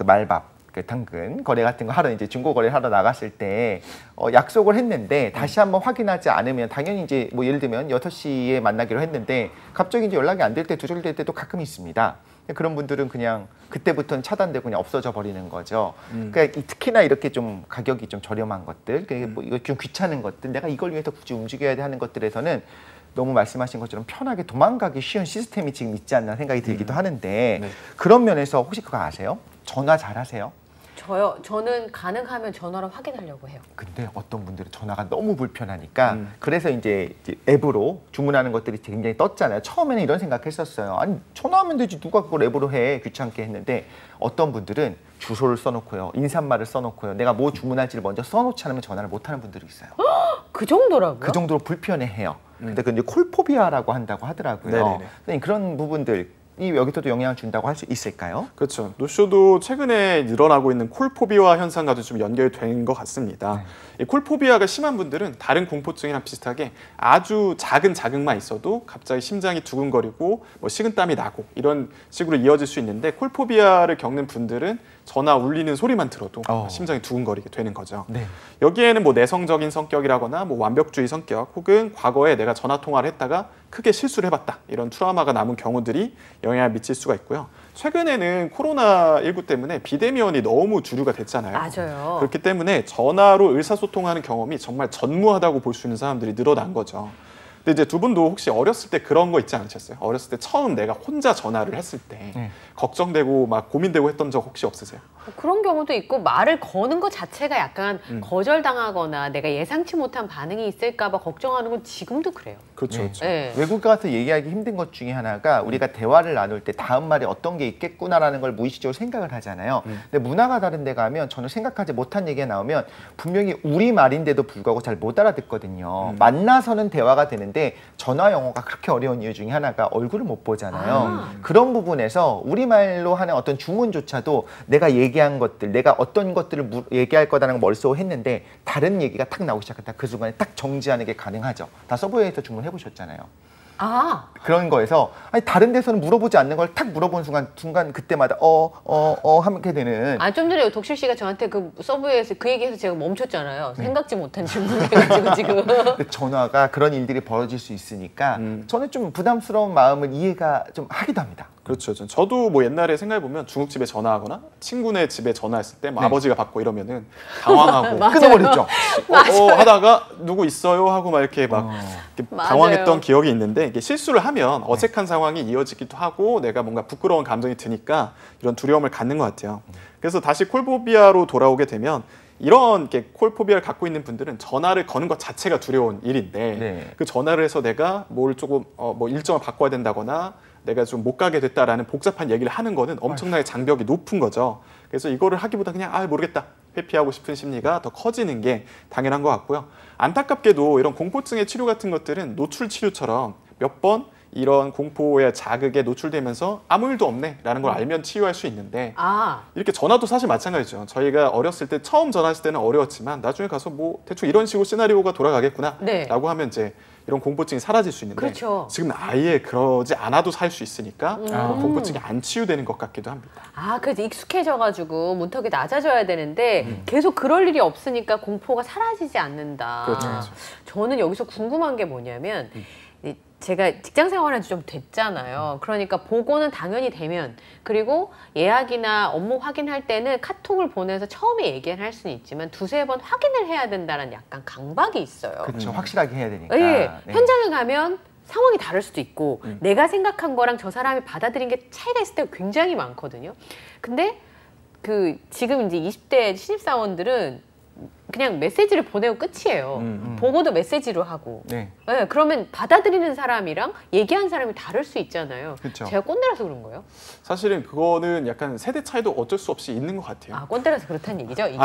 말밥. 그 당근 거래 같은 거 하러 이제 중고 거래 하러 나갔을 때 약속을 했는데 다시 한번 확인하지 않으면 당연히 이제 뭐 예를 들면 6시에 만나기로 했는데 갑자기 이제 연락이 안 될 때 두절될 때도 가끔 있습니다. 그런 분들은 그냥 그때부터는 차단되고 그냥 없어져 버리는 거죠. 그러니까 특히나 이렇게 좀 가격이 좀 저렴한 것들, 뭐 이거 좀 귀찮은 것들, 내가 이걸 위해서 굳이 움직여야 돼 하는 것들에서는 너무 말씀하신 것처럼 편하게 도망가기 쉬운 시스템이 지금 있지 않나 생각이 들기도 하는데 네. 그런 면에서 혹시 그거 아세요? 전화 잘하세요? 저는 가능하면 전화로 확인하려고 해요. 근데 어떤 분들은 전화가 너무 불편하니까 그래서 이제 앱으로 주문하는 것들이 굉장히 떴잖아요. 처음에는 이런 생각했었어요. 아니 전화하면 되지 누가 그걸 앱으로 해 귀찮게 했는데 어떤 분들은 주소를 써놓고요. 인사말을 써놓고요. 내가 뭐 주문할지를 먼저 써놓지 않으면 전화를 못하는 분들이 있어요. 그 정도라고요? 그 정도로 불편해해요. 근데 그 이제 콜포비아라고 한다고 하더라고요. 네네네. 근데 그런 부분들이 여기서도 영향을 준다고 할 수 있을까요? 그렇죠. 노쇼도 최근에 늘어나고 있는 콜포비아 현상과도 좀 연결된 것 같습니다. 이 콜포비아가 심한 분들은 다른 공포증이랑 비슷하게 아주 작은 자극만 있어도 갑자기 심장이 두근거리고 뭐 식은땀이 나고 이런 식으로 이어질 수 있는데 콜포비아를 겪는 분들은 전화 울리는 소리만 들어도 심장이 두근거리게 되는 거죠. 네. 여기에는 뭐 내성적인 성격이라거나 뭐 완벽주의 성격 혹은 과거에 내가 전화 통화를 했다가 크게 실수를 해봤다 이런 트라우마가 남은 경우들이 영향을 미칠 수가 있고요. 최근에는 코로나19 때문에 비대면이 너무 주류가 됐잖아요. 맞아요. 그렇기 때문에 전화로 의사소통하는 경험이 정말 전무하다고 볼 수 있는 사람들이 늘어난 거죠. 근데 이제 두 분도 혹시 어렸을 때 그런 거 있지 않으셨어요? 어렸을 때 처음 내가 혼자 전화를 했을 때 걱정되고 막 고민되고 했던 적 혹시 없으세요? 그런 경우도 있고 말을 거는 것 자체가 약간 거절당하거나 내가 예상치 못한 반응이 있을까 봐 걱정하는 건 지금도 그래요. 그렇죠. 그렇죠. 네. 외국 가서 얘기하기 힘든 것 중에 하나가 우리가 대화를 나눌 때 다음 말에 어떤 게 있겠구나라는 걸 무의식적으로 생각을 하잖아요. 근데 문화가 다른 데 가면 저는 생각하지 못한 얘기가 나오면 분명히 우리 말인데도 불구하고 잘 못 알아듣거든요. 만나서는 대화가 되는데 전화 영어가 그렇게 어려운 이유 중에 하나가 얼굴을 못 보잖아요. 그런 부분에서 우리말로 하는 어떤 주문조차도 내가 얘기한 것들, 내가 어떤 것들을 얘기할 거다라는 걸 머릿속으로 했는데 다른 얘기가 탁 나오기 시작했다. 그 순간에 딱 정지하는 게 가능하죠. 다 서브웨이에서 주문해보셨잖아요. 그런 거에서 아니 다른 데서는 물어보지 않는 걸 탁 물어보는 순간 그때마다 하게 되는. 좀 전에 독실 씨가 저한테 그 서브웨이에서 그 얘기해서 제가 멈췄잖아요. 생각지 못한 질문해가지고 지금. 전화가 그런 일들이 벌어질 수 있으니까 저는 좀 부담스러운 마음을 이해가 좀 하기도 합니다. 그렇죠. 저도 뭐 옛날에 생각해보면 중국집에 전화하거나 친구네 집에 전화했을 때 뭐 아버지가 받고 이러면은 당황하고 끊어버렸죠. 하다가 누구 있어요? 하고 막 이렇게 막 이렇게 당황했던 기억이 있는데 이게 실수를 하면 어색한 상황이 이어지기도 하고 내가 뭔가 부끄러운 감정이 드니까 이런 두려움을 갖는 것 같아요. 그래서 다시 콜포비아로 돌아오게 되면 이런 콜포비아를 갖고 있는 분들은 전화를 거는 것 자체가 두려운 일인데 그 전화를 해서 내가 뭘 조금 뭐 일정을 바꿔야 된다거나 내가 좀 못 가게 됐다라는 복잡한 얘기를 하는 거는 엄청나게 장벽이 높은 거죠. 그래서 이거를 하기보다 그냥 모르겠다. 회피하고 싶은 심리가 더 커지는 게 당연한 것 같고요. 안타깝게도 이런 공포증의 치료 같은 것들은 노출 치료처럼 몇 번 이런 공포의 자극에 노출되면서 아무 일도 없네라는 걸 알면 치유할 수 있는데 이렇게 전화도 사실 마찬가지죠. 저희가 어렸을 때 처음 전화했을 때는 어려웠지만 나중에 가서 뭐 대충 이런 식으로 시나리오가 돌아가겠구나라고 하면 이제 이런 공포증이 사라질 수 있는데 그렇죠. 지금 아예 그러지 않아도 살 수 있으니까 공포증이 안 치유되는 것 같기도 합니다. 그래서 익숙해져가지고 문턱이 낮아져야 되는데 계속 그럴 일이 없으니까 공포가 사라지지 않는다. 그렇죠. 그렇죠. 저는 여기서 궁금한 게 뭐냐면 제가 직장 생활한 지 좀 됐잖아요. 그러니까 보고는 당연히 되면 그리고 예약이나 업무 확인할 때는 카톡을 보내서 처음에 얘기를 할 수는 있지만 두세 번 확인을 해야 된다는 약간 강박이 있어요. 그렇죠. 확실하게 해야 되니까. 네. 현장에 가면 상황이 다를 수도 있고 내가 생각한 거랑 저 사람이 받아들인 게 차이가 있을 때가 굉장히 많거든요. 근데 지금 이제 20대 신입사원들은 그냥 메시지를 보내고 끝이에요. 보고도 메시지로 하고. 네, 그러면 받아들이는 사람이랑 얘기한 사람이 다를 수 있잖아요. 그쵸. 제가 꼰대라서 그런 거예요? 사실은 그거는 약간 세대 차이도 어쩔 수 없이 있는 것 같아요. 꼰대라서 그렇다는 얘기죠? 이게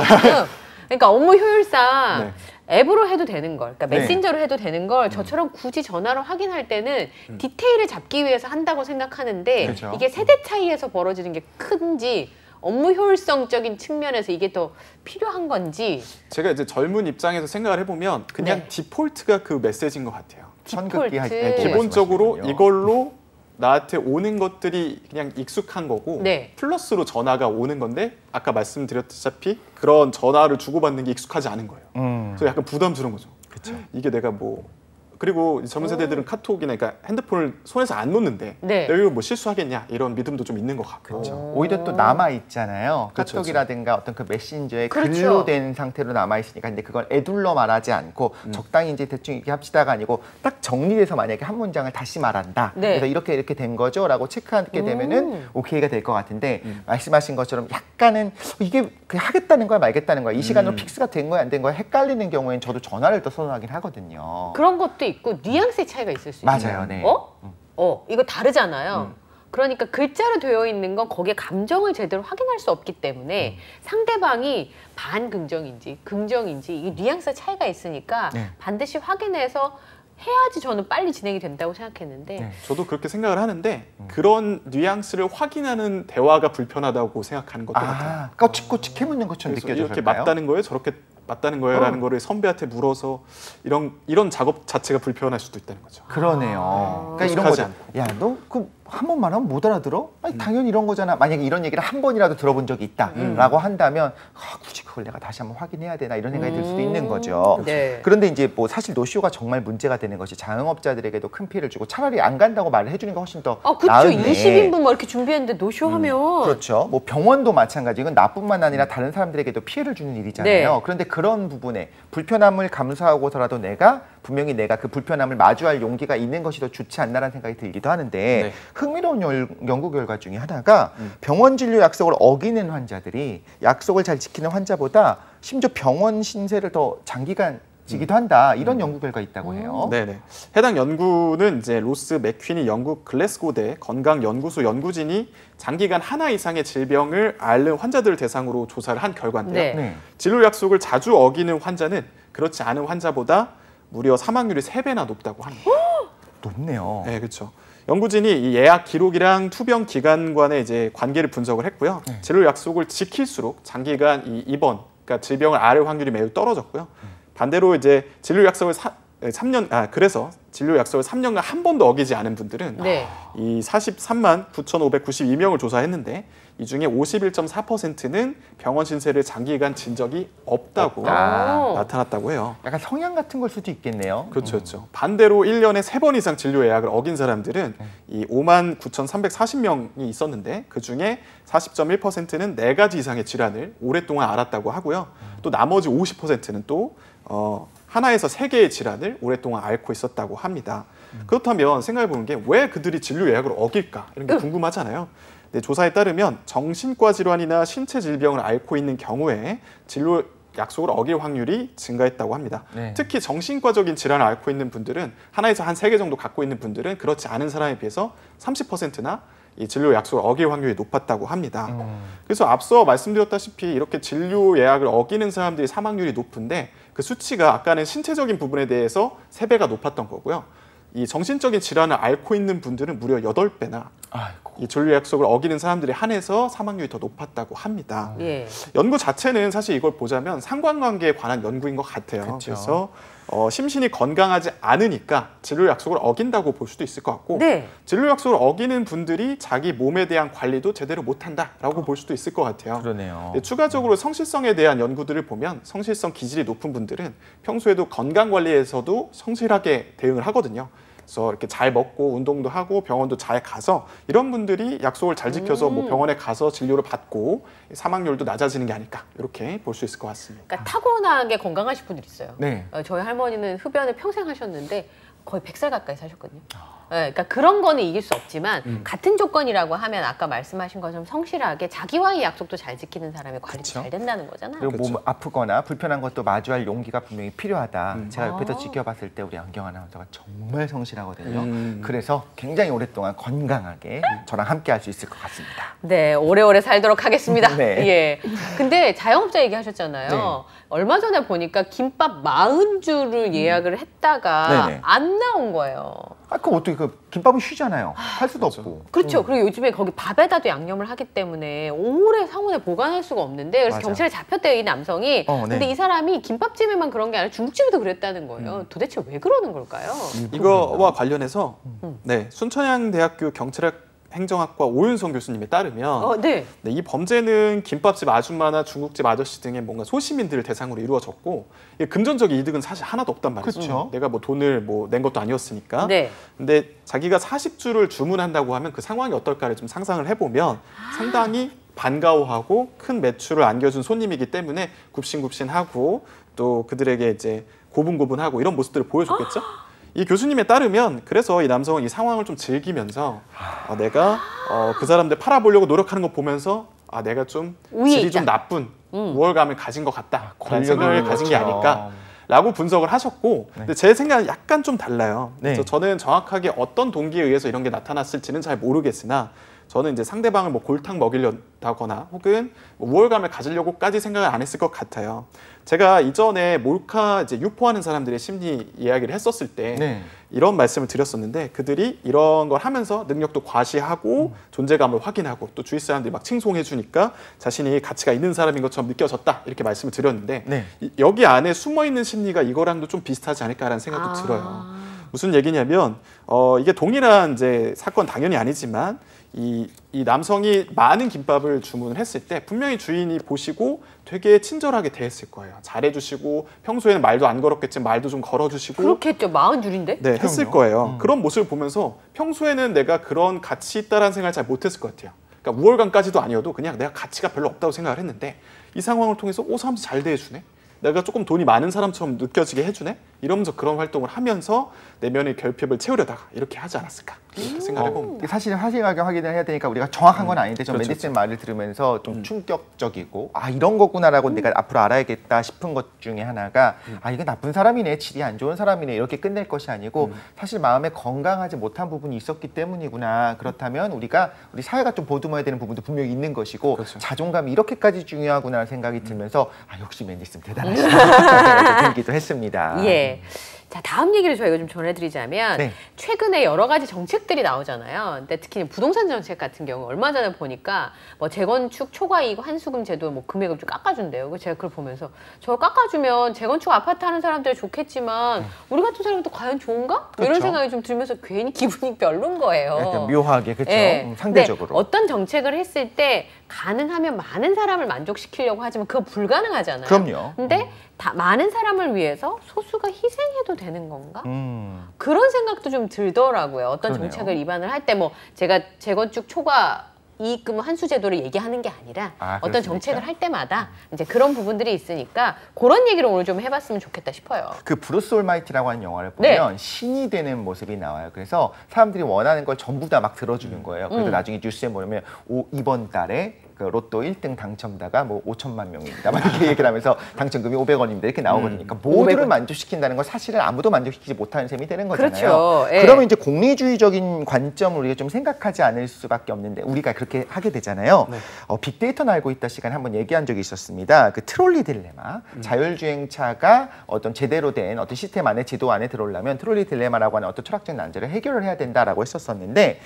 그러니까 업무 효율상 앱으로 해도 되는 걸, 그러니까 메신저로 해도 되는 걸 저처럼 굳이 전화로 확인할 때는 디테일을 잡기 위해서 한다고 생각하는데 그렇죠. 이게 세대 차이에서 벌어지는 게 큰지 업무 효율성적인 측면에서 이게 더 필요한 건지 제가 이제 젊은 입장에서 생각을 해보면 그냥 디폴트가 그 메시지인 것 같아요. 선긋기 할 디폴트. 때 기본적으로 이걸로 나한테 오는 것들이 그냥 익숙한 거고 플러스로 전화가 오는 건데 아까 말씀드렸다시피 그런 전화를 주고받는 게 익숙하지 않은 거예요. 그래서 약간 부담스러운 거죠. 그쵸. 이게 내가 그리고 젊은 세대들은 카톡이나 그러니까 핸드폰을 손에서 안 놓는데 내가 이거 뭐 실수하겠냐 이런 믿음도 좀 있는 것 같고 오히려 또 남아 있잖아요. 그렇죠, 카톡이라든가 어떤 그 메신저에 그렇죠. 글로 된 상태로 남아 있으니까 근데 그걸 애둘러 말하지 않고 적당히 이제 대충 이렇게 합시다가 아니고 딱 정리돼서 만약에 한 문장을 다시 말한다. 그래서 이렇게 된 거죠라고 체크하게 되면은 오케이가 될 것 같은데 말씀하신 것처럼 약간은 이게 하겠다는 거야 말겠다는 거야 이 시간으로 픽스가 된 거야 안 된 거야 헷갈리는 경우에는 저도 전화를 더 선호하긴 하거든요. 그런 것도 있고 뉘앙스의 차이가 있을 수 있어요. 맞아요. 네. 이거 다르잖아요. 그러니까 글자로 되어 있는 건 거기에 감정을 제대로 확인할 수 없기 때문에 상대방이 반긍정인지 긍정인지 이 뉘앙스 차이가 있으니까 반드시 확인해서 해야지 저는 빨리 진행이 된다고 생각했는데 저도 그렇게 생각을 하는데 그런 뉘앙스를 확인하는 대화가 불편하다고 생각하는 것도 같아요. 꼬치꼬치 캐묻는 것처럼 느껴져요. 이렇게 맞다는 거예요? 저렇게 맞다는 거예요? 라는 거를 선배한테 물어서 이런 작업 자체가 불편할 수도 있다는 거죠. 그러네요. 그러니까 이런 거죠. 야, 너 한 번만 하면 못 알아들어? 아니, 당연히 이런 거잖아. 만약에 이런 얘기를 한 번이라도 들어본 적이 있다라고 한다면 굳이 그걸 내가 다시 한번 확인해야 되나 이런 생각이 들 수도 있는 거죠. 그런데 이제 뭐 사실 노쇼가 정말 문제가 되는 것이 자영업자들에게도 큰 피해를 주고 차라리 안 간다고 말을 해주는 게 훨씬 더 나은데. 20인분 막 이렇게 준비했는데 노쇼하면 그렇죠. 뭐 병원도 마찬가지. 이건 나뿐만 아니라 다른 사람들에게도 피해를 주는 일이잖아요. 그런데 그런 부분에 불편함을 감수하고서라도 분명히 내가 그 불편함을 마주할 용기가 있는 것이 더 좋지 않나라는 생각이 들기도 하는데 흥미로운 연구 결과 중에 하나가 병원 진료 약속을 어기는 환자들이 약속을 잘 지키는 환자보다 심지어 병원 신세를 더 장기간 지기도 한다. 이런 연구 결과 있다고 해요. 네네. 해당 연구는 이제 로스 맥퀸이 영국 글래스고대 건강연구소 연구진이 장기간 하나 이상의 질병을 앓는 환자들을 대상으로 조사를 한 결과인데요. 진료 약속을 자주 어기는 환자는 그렇지 않은 환자보다 무려 사망률이 3배나 높다고 합니다. 높네요. 네, 그렇죠. 연구진이 이 예약 기록이랑 투병 기간 간의 이제 관계를 분석을 했고요. 진료 약속을 지킬수록 장기간 이 입원, 그러니까 질병을 앓을 확률이 매우 떨어졌고요. 반대로 이제 진료 약속을 그래서 진료 약속을 3년간 한 번도 어기지 않은 분들은 이 43만 9,592명을 조사했는데 이 중에 51.4%는 병원 신세를 장기간 진 적이 없다고 나타났다고 해요. 약간 성향 같은 걸 수도 있겠네요. 그렇죠, 그렇죠. 반대로 1년에 3번 이상 진료 예약을 어긴 사람들은 이 5만 9,340명이 있었는데 그 중에 40.1%는 4가지 이상의 질환을 오랫동안 앓았다고 하고요. 또 나머지 50%는 또 하나에서 3개의 질환을 오랫동안 앓고 있었다고 합니다. 그렇다면 생각해보는 게 왜 그들이 진료 예약을 어길까? 이런 게 궁금하잖아요. 네, 조사에 따르면 정신과 질환이나 신체 질병을 앓고 있는 경우에 진료 약속을 어길 확률이 증가했다고 합니다. 특히 정신과적인 질환을 앓고 있는 분들은 하나에서 한 3개 정도 갖고 있는 분들은 그렇지 않은 사람에 비해서 30%나 이 진료 약속을 어길 확률이 높았다고 합니다. 그래서 앞서 말씀드렸다시피 이렇게 진료 예약을 어기는 사람들이 사망률이 높은데 그 수치가 아까는 신체적인 부분에 대해서 3배가 높았던 거고요. 이 정신적인 질환을 앓고 있는 분들은 무려 8배나 아이고. 이 진료 약속을 어기는 사람들에 한해서 사망률이 더 높았다고 합니다. 예. 연구 자체는 사실 이걸 보자면 상관관계에 관한 연구인 것 같아요. 그쵸. 그래서 심신이 건강하지 않으니까 진료 약속을 어긴다고 볼 수도 있을 것 같고 네. 진료 약속을 어기는 분들이 자기 몸에 대한 관리도 제대로 못한다라고 볼 수도 있을 것 같아요. 그러네요. 네, 추가적으로 성실성에 대한 연구들을 보면 성실성 기질이 높은 분들은 평소에도 건강 관리에서도 성실하게 대응을 하거든요. 그래서 이렇게 잘 먹고 운동도 하고 병원도 잘 가서 이런 분들이 약속을 잘 지켜서 뭐 병원에 가서 진료를 받고 사망률도 낮아지는 게 아닐까 이렇게 볼 수 있을 것 같습니다. 그러니까 타고나게 건강하신 분들 있어요. 네. 저희 할머니는 흡연을 평생 하셨는데 거의 100살 가까이 사셨거든요. 네, 그러니까 그런 거는 이길 수 없지만 같은 조건이라고 하면 아까 말씀하신 것처럼 성실하게 자기와의 약속도 잘 지키는 사람의 관리도 그쵸. 잘 된다는 거잖아요. 그리고 그렇죠. 몸 아프거나 불편한 것도 마주할 용기가 분명히 필요하다. 제가 옆에서 아. 지켜봤을 때 우리 안경 아나운서가 정말 성실하거든요. 그래서 굉장히 오랫동안 건강하게 저랑 함께 할 수 있을 것 같습니다. 네, 오래오래 살도록 하겠습니다. 네. 예. 근데 자영업자 얘기하셨잖아요. 네. 얼마 전에 보니까 김밥 40줄을 예약을 했다가 네네. 안 나온 거예요. 아, 그럼 어떻게 그 김밥은 쉬잖아요. 할 수도 없고. 그렇죠. 그리고 요즘에 거기 밥에다도 양념을 하기 때문에 오래 상온에 보관할 수가 없는데 그래서 맞아. 경찰에 잡혔대요, 이 남성이. 네. 근데 이 사람이 김밥집에만 그런 게 아니라 중국집에도 그랬다는 거예요. 도대체 왜 그러는 걸까요? 이거와 관련해서 네, 순천향대학교 경찰학 행정학과 오윤성 교수님에 따르면 네. 네, 이 범죄는 김밥집 아줌마나 중국집 아저씨 등의 뭔가 소시민들을 대상으로 이루어졌고 이게 금전적인 이득은 사실 하나도 없단 말이죠. 그쵸. 내가 뭐 돈을 뭐 낸 것도 아니었으니까. 네. 근데 자기가 40주를 주문한다고 하면 그 상황이 어떨까를 좀 상상을 해보면 상당히 반가워하고 큰 매출을 안겨준 손님이기 때문에 굽신굽신하고 또 그들에게 이제 고분고분하고 이런 모습들을 보여줬겠죠. 이 교수님에 따르면 그래서 이 남성은 이 상황을 좀 즐기면서 내가 그 사람들 팔아보려고 노력하는 거 보면서 내가 좀 우위에 질이 있다. 좀 나쁜 우월감을 가진 것 같다 라는 권력이 생각을 있는 가진 게 것처럼. 아닐까 라고 분석을 하셨고 근데 제 생각은 약간 좀 달라요. 네. 그래서 저는 정확하게 어떤 동기에 의해서 이런 게 나타났을지는 잘 모르겠으나 저는 이제 상대방을 뭐 골탕 먹이려다거나 혹은 뭐 우월감을 가지려고까지 생각을 안 했을 것 같아요. 제가 이전에 몰카 이제 유포하는 사람들의 심리 이야기를 했었을 때 네. 이런 말씀을 드렸었는데 그들이 이런 걸 하면서 능력도 과시하고 존재감을 확인하고 또 주위 사람들이 막 칭송해 주니까 자신이 가치가 있는 사람인 것처럼 느껴졌다 이렇게 말씀을 드렸는데 네. 여기 안에 숨어 있는 심리가 이거랑도 좀 비슷하지 않을까라는 생각도 들어요. 무슨 얘기냐면 이게 동일한 이제 사건 당연히 아니지만 이 남성이 많은 김밥을 주문을 했을 때 분명히 주인이 보시고 되게 친절하게 대했을 거예요. 잘해주시고 평소에는 말도 안 걸었겠지만 말도 좀 걸어주시고 그렇게 했죠. 40줄인데? 네, 했을 거예요. 그런 모습을 보면서 평소에는 내가 그런 가치 있다라는 생각을 잘 못했을 것 같아요. 그러니까 우월감까지도 아니어도 그냥 내가 가치가 별로 없다고 생각을 했는데 이 상황을 통해서 사람들 잘 대해주네? 내가 조금 돈이 많은 사람처럼 느껴지게 해주네? 이러면서 그런 활동을 하면서 내면의 결핍을 채우려다가 이렇게 하지 않았을까 이렇게 생각을 해봅니다. 사실 사실하게 확인을 해야 되니까 우리가 정확한 건 아닌데 좀 그렇죠, 메디슨 말을 들으면서 좀 충격적이고 이런 거구나라고 내가 앞으로 알아야겠다 싶은 것 중에 하나가 이게 나쁜 사람이네, 질이 안 좋은 사람이네 이렇게 끝낼 것이 아니고 사실 마음에 건강하지 못한 부분이 있었기 때문이구나. 그렇다면 우리 사회가 좀 보듬어야 되는 부분도 분명히 있는 것이고 그렇죠. 자존감이 이렇게까지 중요하구나 생각이 들면서 역시 메디슨 대단하시다 들기도 했습니다. 예. 자, 다음 얘기를 저희가 좀 전해드리자면 네. 최근에 여러 가지 정책들이 나오잖아요. 근데 특히 부동산 정책 같은 경우 얼마 전에 보니까 뭐 재건축 초과이익 환수금 제도 뭐 금액을 좀 깎아준대요. 그래서 제가 그걸 보면서 저걸 깎아주면 재건축 아파트 하는 사람들 좋겠지만 우리 같은 사람도 과연 좋은가? 이런 그렇죠. 생각이 좀 들면서 괜히 기분이 별론 거예요. 약간 묘하게 그렇죠. 예. 상대적으로. 근데 어떤 정책을 했을 때 가능하면 많은 사람을 만족시키려고 하지만 그거 불가능하잖아요. 그럼요. 근데 많은 사람을 위해서 소수가 희생해도 되는 건가? 그런 생각도 좀 들더라고요. 어떤 그러네요. 정책을 입안을 할 때 뭐 제가 재건축 초과 이익금 환수 제도를 얘기하는 게 아니라 어떤 그렇습니까? 정책을 할 때마다 이제 그런 부분들이 있으니까 그런 얘기를 오늘 좀 해봤으면 좋겠다 싶어요. 그 브루스 올마이티라고 하는 영화를 보면 신이 되는 모습이 나와요. 그래서 사람들이 원하는 걸 전부 다 막 들어주는 거예요. 그래서 나중에 뉴스에 보면 이번 달에 그 로또 1등 당첨자가 뭐 5천만 명입니다. 막 이렇게 얘기를 하면서 당첨금이 500원입니다. 이렇게 나오거든요. 그러니까 모두를 500원. 만족시킨다는 건 사실은 아무도 만족시키지 못하는 셈이 되는 거잖아요. 그렇죠. 예. 그러면 이제 공리주의적인 관점을 우리가 좀 생각하지 않을 수밖에 없는데 우리가 그렇게 그렇게 하게 되잖아요. 네. 빅데이터는 알고 있다 시간에 한번 얘기한 적이 있었습니다. 그 트롤리 딜레마, 자율주행차가 어떤 제대로 된 어떤 시스템 안에 지도 안에 들어오려면 트롤리 딜레마라고 하는 어떤 철학적 난제를 해결을 해야 된다라고 했었었는데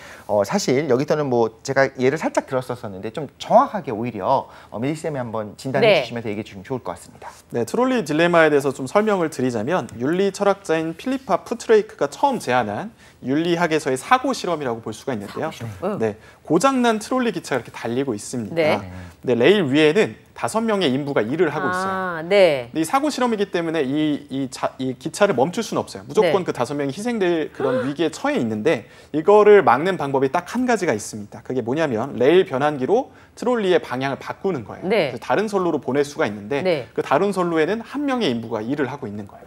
사실 여기서는 뭐 제가 예를 살짝 들었었는데 좀 정확하게 오히려 밀리쌤이 한번 진단해 네. 주시면서 얘기해 주시면 좋을 것 같습니다. 네, 트롤리 딜레마에 대해서 좀 설명을 드리자면 윤리 철학자인 필리파 푸트레이크가 처음 제안한 윤리학에서의 사고 실험이라고 볼 수가 있는데요. 네, 고장난 트롤리 기차가 이렇게 달리고 있습니다. 네. 네, 레일 위에는 5명의 인부가 일을 하고 있어요. 네. 근데 이 사고 실험이기 때문에 이 기차를 멈출 수는 없어요. 무조건 네. 그 5명이 희생될 그런 위기에 처해 있는데 이거를 막는 방법이 딱 한 가지가 있습니다. 그게 뭐냐면 레일 변환기로 트롤리의 방향을 바꾸는 거예요. 네. 그래서 다른 선로로 보낼 수가 있는데 네. 그 다른 선로에는 한 명의 인부가 일을 하고 있는 거예요.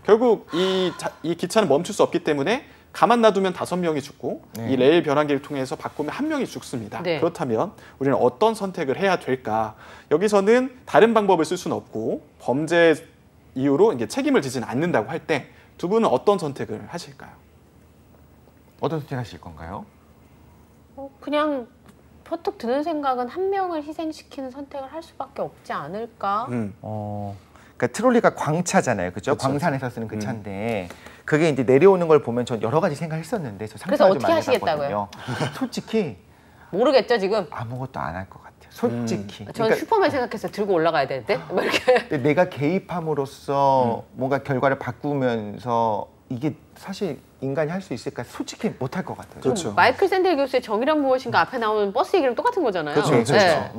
결국 이 기차는 멈출 수 없기 때문에 가만 놔두면 5명이 죽고 이 레일 변환기를 통해서 바꾸면 1명이 죽습니다. 네. 그렇다면 우리는 어떤 선택을 해야 될까? 여기서는 다른 방법을 쓸 수는 없고 범죄 이유로 이제 책임을 지지는 않는다고 할 때 두 분은 어떤 선택을 하실까요? 어떤 선택하실 건가요? 그냥 퍼뜩 드는 생각은 한 명을 희생시키는 선택을 할 수밖에 없지 않을까? 그러니까 트롤리가 광차잖아요, 그죠? 그쵸. 광산에서 쓰는 그 차인데 그게 이제 내려오는 걸 보면 전 여러 가지 생각했었는데 저 그래서 상상을 좀 어떻게 많이 하시겠다고요? 해봤거든요. 솔직히 모르겠죠 지금. 아무것도 안 할 것 같아요. 솔직히. 저는 슈퍼맨 생각해서 들고 올라가야 되는데 뭐 이렇게. 근데 내가 개입함으로써 뭔가 결과를 바꾸면서 이게 사실 인간이 할 수 있을까? 솔직히 못 할 것 같아요. 그렇죠. 마이클 샌델 교수의 정의란 무엇인가 앞에 나오는 버스 얘기랑 똑같은 거잖아요. 그렇죠, 그렇죠. 네.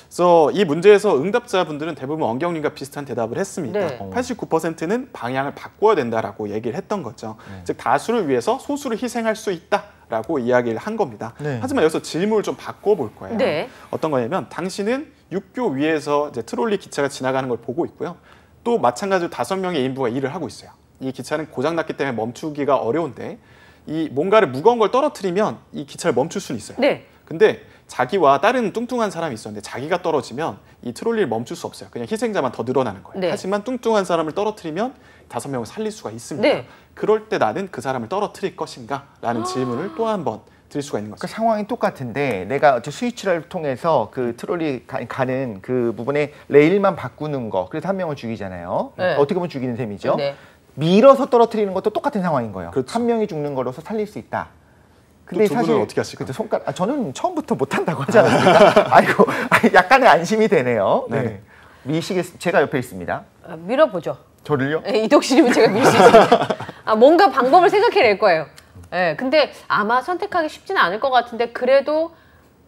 그래서 이 문제에서 응답자분들은 대부분 언경님과 비슷한 대답을 했습니다. 네. 89%는 방향을 바꿔야 된다라고 얘기를 했던 거죠. 즉 다수를 위해서 소수를 희생할 수 있다라고 이야기를 한 겁니다. 네. 하지만 여기서 질문을 좀 바꿔볼 거예요. 네. 어떤 거냐면 당신은 육교 위에서 이제 트롤리 기차가 지나가는 걸 보고 있고요. 또 마찬가지로 5명의 인부가 일을 하고 있어요. 이 기차는 고장났기 때문에 멈추기가 어려운데 이 뭔가를 무거운 걸 떨어뜨리면 이 기차를 멈출 수는 있어요. 네. 근데 자기와 다른 뚱뚱한 사람이 있었는데 자기가 떨어지면 이 트롤리를 멈출 수 없어요. 그냥 희생자만 더 늘어나는 거예요. 네. 하지만 뚱뚱한 사람을 떨어뜨리면 5명을 살릴 수가 있습니다. 네. 그럴 때 나는 그 사람을 떨어뜨릴 것인가? 라는 질문을 또 한 번 드릴 수가 있는 그 거죠. 상황이 똑같은데 내가 스위치를 통해서 그 트롤리 가는 그 부분에 레일만 바꾸는 거 그래서 1명을 죽이잖아요. 네. 어떻게 보면 죽이는 셈이죠. 네. 밀어서 떨어뜨리는 것도 똑같은 상황인 거예요. 그렇죠. 1명이 죽는 거로서 살릴 수 있다. 두 분은 어떻게 하실까요? 그쵸, 저는 처음부터 못한다고 하지 않았습니까? 아이고, 약간의 안심이 되네요. 네. 미시겠 제가 옆에 있습니다. 밀어보죠. 저를요? 네, 이독실이면 제가 밀 수 있습니다. 뭔가 방법을 생각해낼 거예요. 네, 근데 아마 선택하기 쉽지는 않을 것 같은데 그래도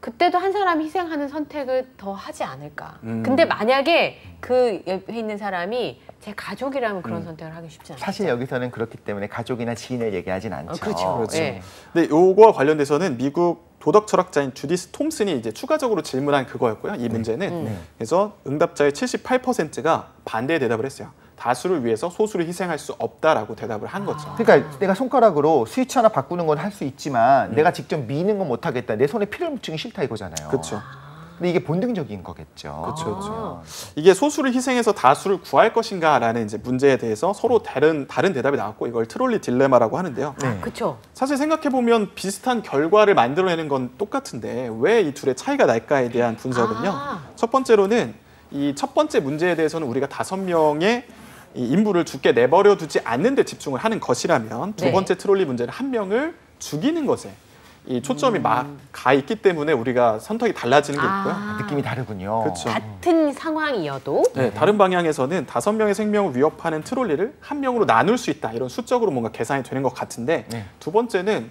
그때도 한 사람 희생하는 선택을 더 하지 않을까. 근데 만약에 그 옆에 있는 사람이 제 가족이라면 그런 선택을 하기 쉽지 않죠. 사실 여기서는 그렇기 때문에 가족이나 지인을 얘기하진 않죠. 그렇죠. 그렇죠. 네. 근데 요거와 관련돼서는 미국 도덕 철학자인 주디스 톰슨이 이제 추가적으로 질문한 그거였고요. 이 문제는 그래서 응답자의 78%가 반대의 대답을 했어요. 다수를 위해서 소수를 희생할 수 없다라고 대답을 한 거죠. 그러니까 내가 손가락으로 스위치 하나 바꾸는 건 할 수 있지만 내가 직접 미는 건 못하겠다. 내 손에 피를 묻히기 싫다 이거잖아요. 그렇죠. 근데 이게 본능적인 거겠죠. 그렇죠. 이게 소수를 희생해서 다수를 구할 것인가라는 이제 문제에 대해서 서로 다른 대답이 나왔고 이걸 트롤리 딜레마라고 하는데요. 그렇죠. 사실 생각해 보면 비슷한 결과를 만들어내는 건 똑같은데 왜 이 둘의 차이가 날까에 대한 분석은요. 첫 번째로는 이 첫 번째 문제에 대해서는 우리가 5명의 이 인부를 죽게 내버려 두지 않는 데 집중을 하는 것이라면 두 번째 트롤리 문제는 1명을 죽이는 것에 이 초점이 막 가 있기 때문에 우리가 선택이 달라지는 게 있고요. 느낌이 다르군요. 그렇죠. 같은 상황이어도 네, 다른 방향에서는 5명의 생명을 위협하는 트롤리를 1명으로 나눌 수 있다. 이런 수적으로 뭔가 계산이 되는 것 같은데 두 번째는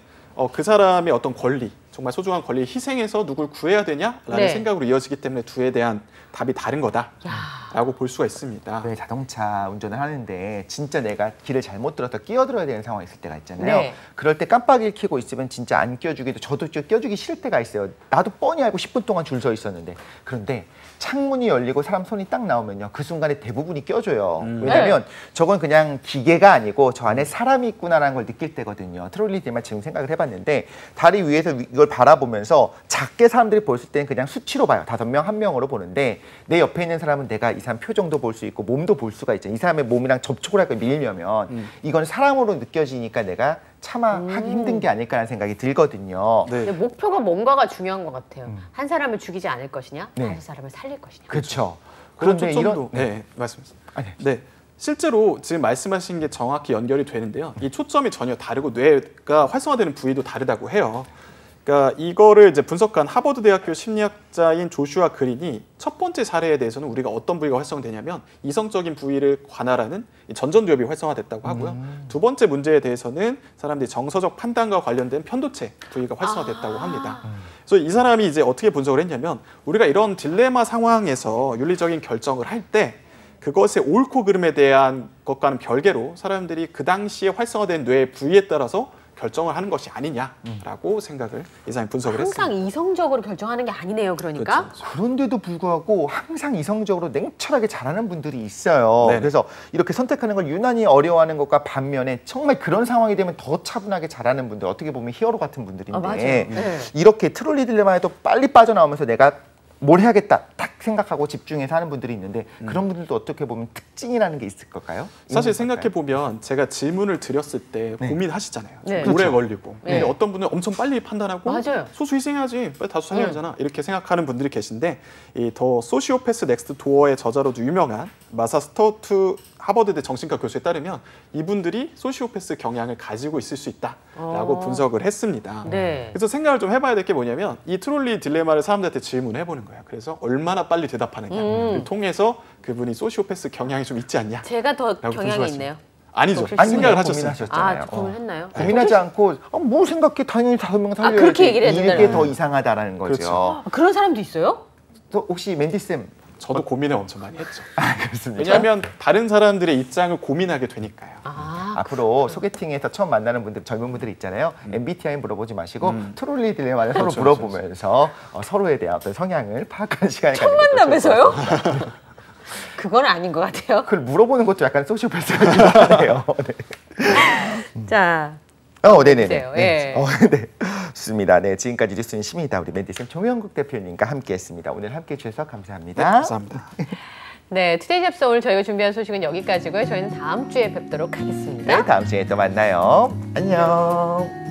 그 사람의 어떤 권리, 정말 소중한 권리를 희생해서 누굴 구해야 되냐라는 생각으로 이어지기 때문에 두에 대한 답이 다른 거다라고 볼 수가 있습니다. 왜 자동차 운전을 하는데 진짜 내가 길을 잘못 들어서 끼어들어야 되는 상황이 있을 때가 있잖아요. 그럴 때 깜빡이를 켜고 있으면 진짜 안 껴주기도 저도 껴주기 싫을 때가 있어요. 나도 뻔히 알고 10분 동안 줄 서 있었는데 그런데 창문이 열리고 사람 손이 딱 나오면요. 그 순간에 대부분이 껴줘요. 왜냐면 저건 그냥 기계가 아니고 저 안에 사람이 있구나라는 걸 느낄 때거든요. 트롤리 딜레마 지금 생각을 해봤는데 다리 위에서 이걸 바라보면서 작게 사람들이 보였을 때는 그냥 수치로 봐요. 5명, 1명으로 보는데 내 옆에 있는 사람은 내가 이 사람 표정도 볼 수 있고 몸도 볼 수가 있잖아요. 이 사람의 몸이랑 접촉을 할까 밀려면 이건 사람으로 느껴지니까 내가 차마 하기 힘든 게 아닐까라는 생각이 들거든요. 네. 근데 목표가 뭔가가 중요한 것 같아요. 한 사람을 죽이지 않을 것이냐, 다른 사람을 살릴 것이냐. 그렇죠. 그런 그런데 초점도 말씀하세요. 네. 실제로 지금 말씀하신 게 정확히 연결이 되는데요. 이 초점이 전혀 다르고 뇌가 활성화되는 부위도 다르다고 해요. 그러니까 이거를 이제 분석한 하버드 대학교 심리학자인 조슈아 그린이 첫 번째 사례에 대해서는 우리가 어떤 부위가 활성화되냐면 이성적인 부위를 관할하는 전전두엽이 활성화됐다고 하고요. 두 번째 문제에 대해서는 사람들이 정서적 판단과 관련된 편도체 부위가 활성화됐다고 합니다. 그래서 이 사람이 이제 어떻게 분석을 했냐면 우리가 이런 딜레마 상황에서 윤리적인 결정을 할 때 그것의 옳고 그름에 대한 것과는 별개로 사람들이 그 당시에 활성화된 뇌의 부위에 따라서 결정을 하는 것이 아니냐라고 생각을 이 사람이 분석을 했습니다. 항상 이성적으로 결정하는 게 아니네요. 그러니까. 그렇죠. 그런데도 불구하고 항상 이성적으로 냉철하게 잘하는 분들이 있어요. 네네. 그래서 이렇게 선택하는 걸 유난히 어려워하는 것과 반면에 정말 그런 상황이 되면 더 차분하게 잘하는 분들, 어떻게 보면 히어로 같은 분들인데 맞아요. 네. 이렇게 트롤리 딜레마에도 빨리 빠져나오면서 내가 뭘 해야겠다 딱 생각하고 집중해서 하는 분들이 있는데 그런 분들도 어떻게 보면 특징이라는 게 있을 걸까요? 사실 생각해 보면 제가 질문을 드렸을 때 고민하시잖아요. 좀 네. 오래 그렇죠. 걸리고. 네. 근데 어떤 분은 엄청 빨리 판단하고 맞아요. 소수 희생해야지 빨리 다수 살려야 되잖아 이렇게 생각하는 분들이 계신데 이 더 소시오패스 넥스트 도어의 저자로도 유명한 마사 스터트 하버드대 정신과 교수에 따르면 이분들이 소시오패스 경향을 가지고 있을 수 있다라고 분석을 했습니다. 네. 그래서 생각을 좀 해봐야 될 게 뭐냐면 이 트롤리 딜레마를 사람들한테 질문해 보는 거예요. 그래서 얼마나 빨리 대답하느냐를 통해서 그분이 소시오패스 경향이 좀 있지 않냐. 제가 더 경향이 분석하십니다. 있네요. 아니죠. 아니, 생각을 하셨어요. 고민하셨잖아요. 아, 고민했나요? 고민하지 않고 뭐 생각해 당연히 다섯 명 살려야지. 그렇게 얘기를 이게 해준다는 더 이상하다라는 거죠. 그렇죠. 그런 사람도 있어요? 또 혹시 맨디 쌤 저도 고민을 엄청 많이 했죠. 그렇습니까? 왜냐하면 다른 사람들의 입장을 고민하게 되니까요. 앞으로 소개팅에서 처음 만나는 분들, 젊은 분들 있잖아요. MBTI 물어보지 마시고 트롤리 딜레마를 서로 그렇죠, 물어보면서 서로에 대한 어떤 성향을 파악하는 시간을 첫 가지는 것도 좋을 것 만나면서요? 같습니다. 그건 아닌 것 같아요. 그걸 물어보는 것도 약간 소시오패스 같기도 하네요. 네. 자, 네네네. 보세요. 네. 예. 네. 좋습니다. 네, 지금까지 뉴스는 심이다. 우리 맨디쌤 조명국 대표님과 함께했습니다. 오늘 함께해 주셔서 감사합니다. 감사합니다. 네, 투데이 잡스 오늘 저희가 준비한 소식은 여기까지고요. 저희는 다음 주에 뵙도록 하겠습니다. 네, 다음 주에 또 만나요. 안녕.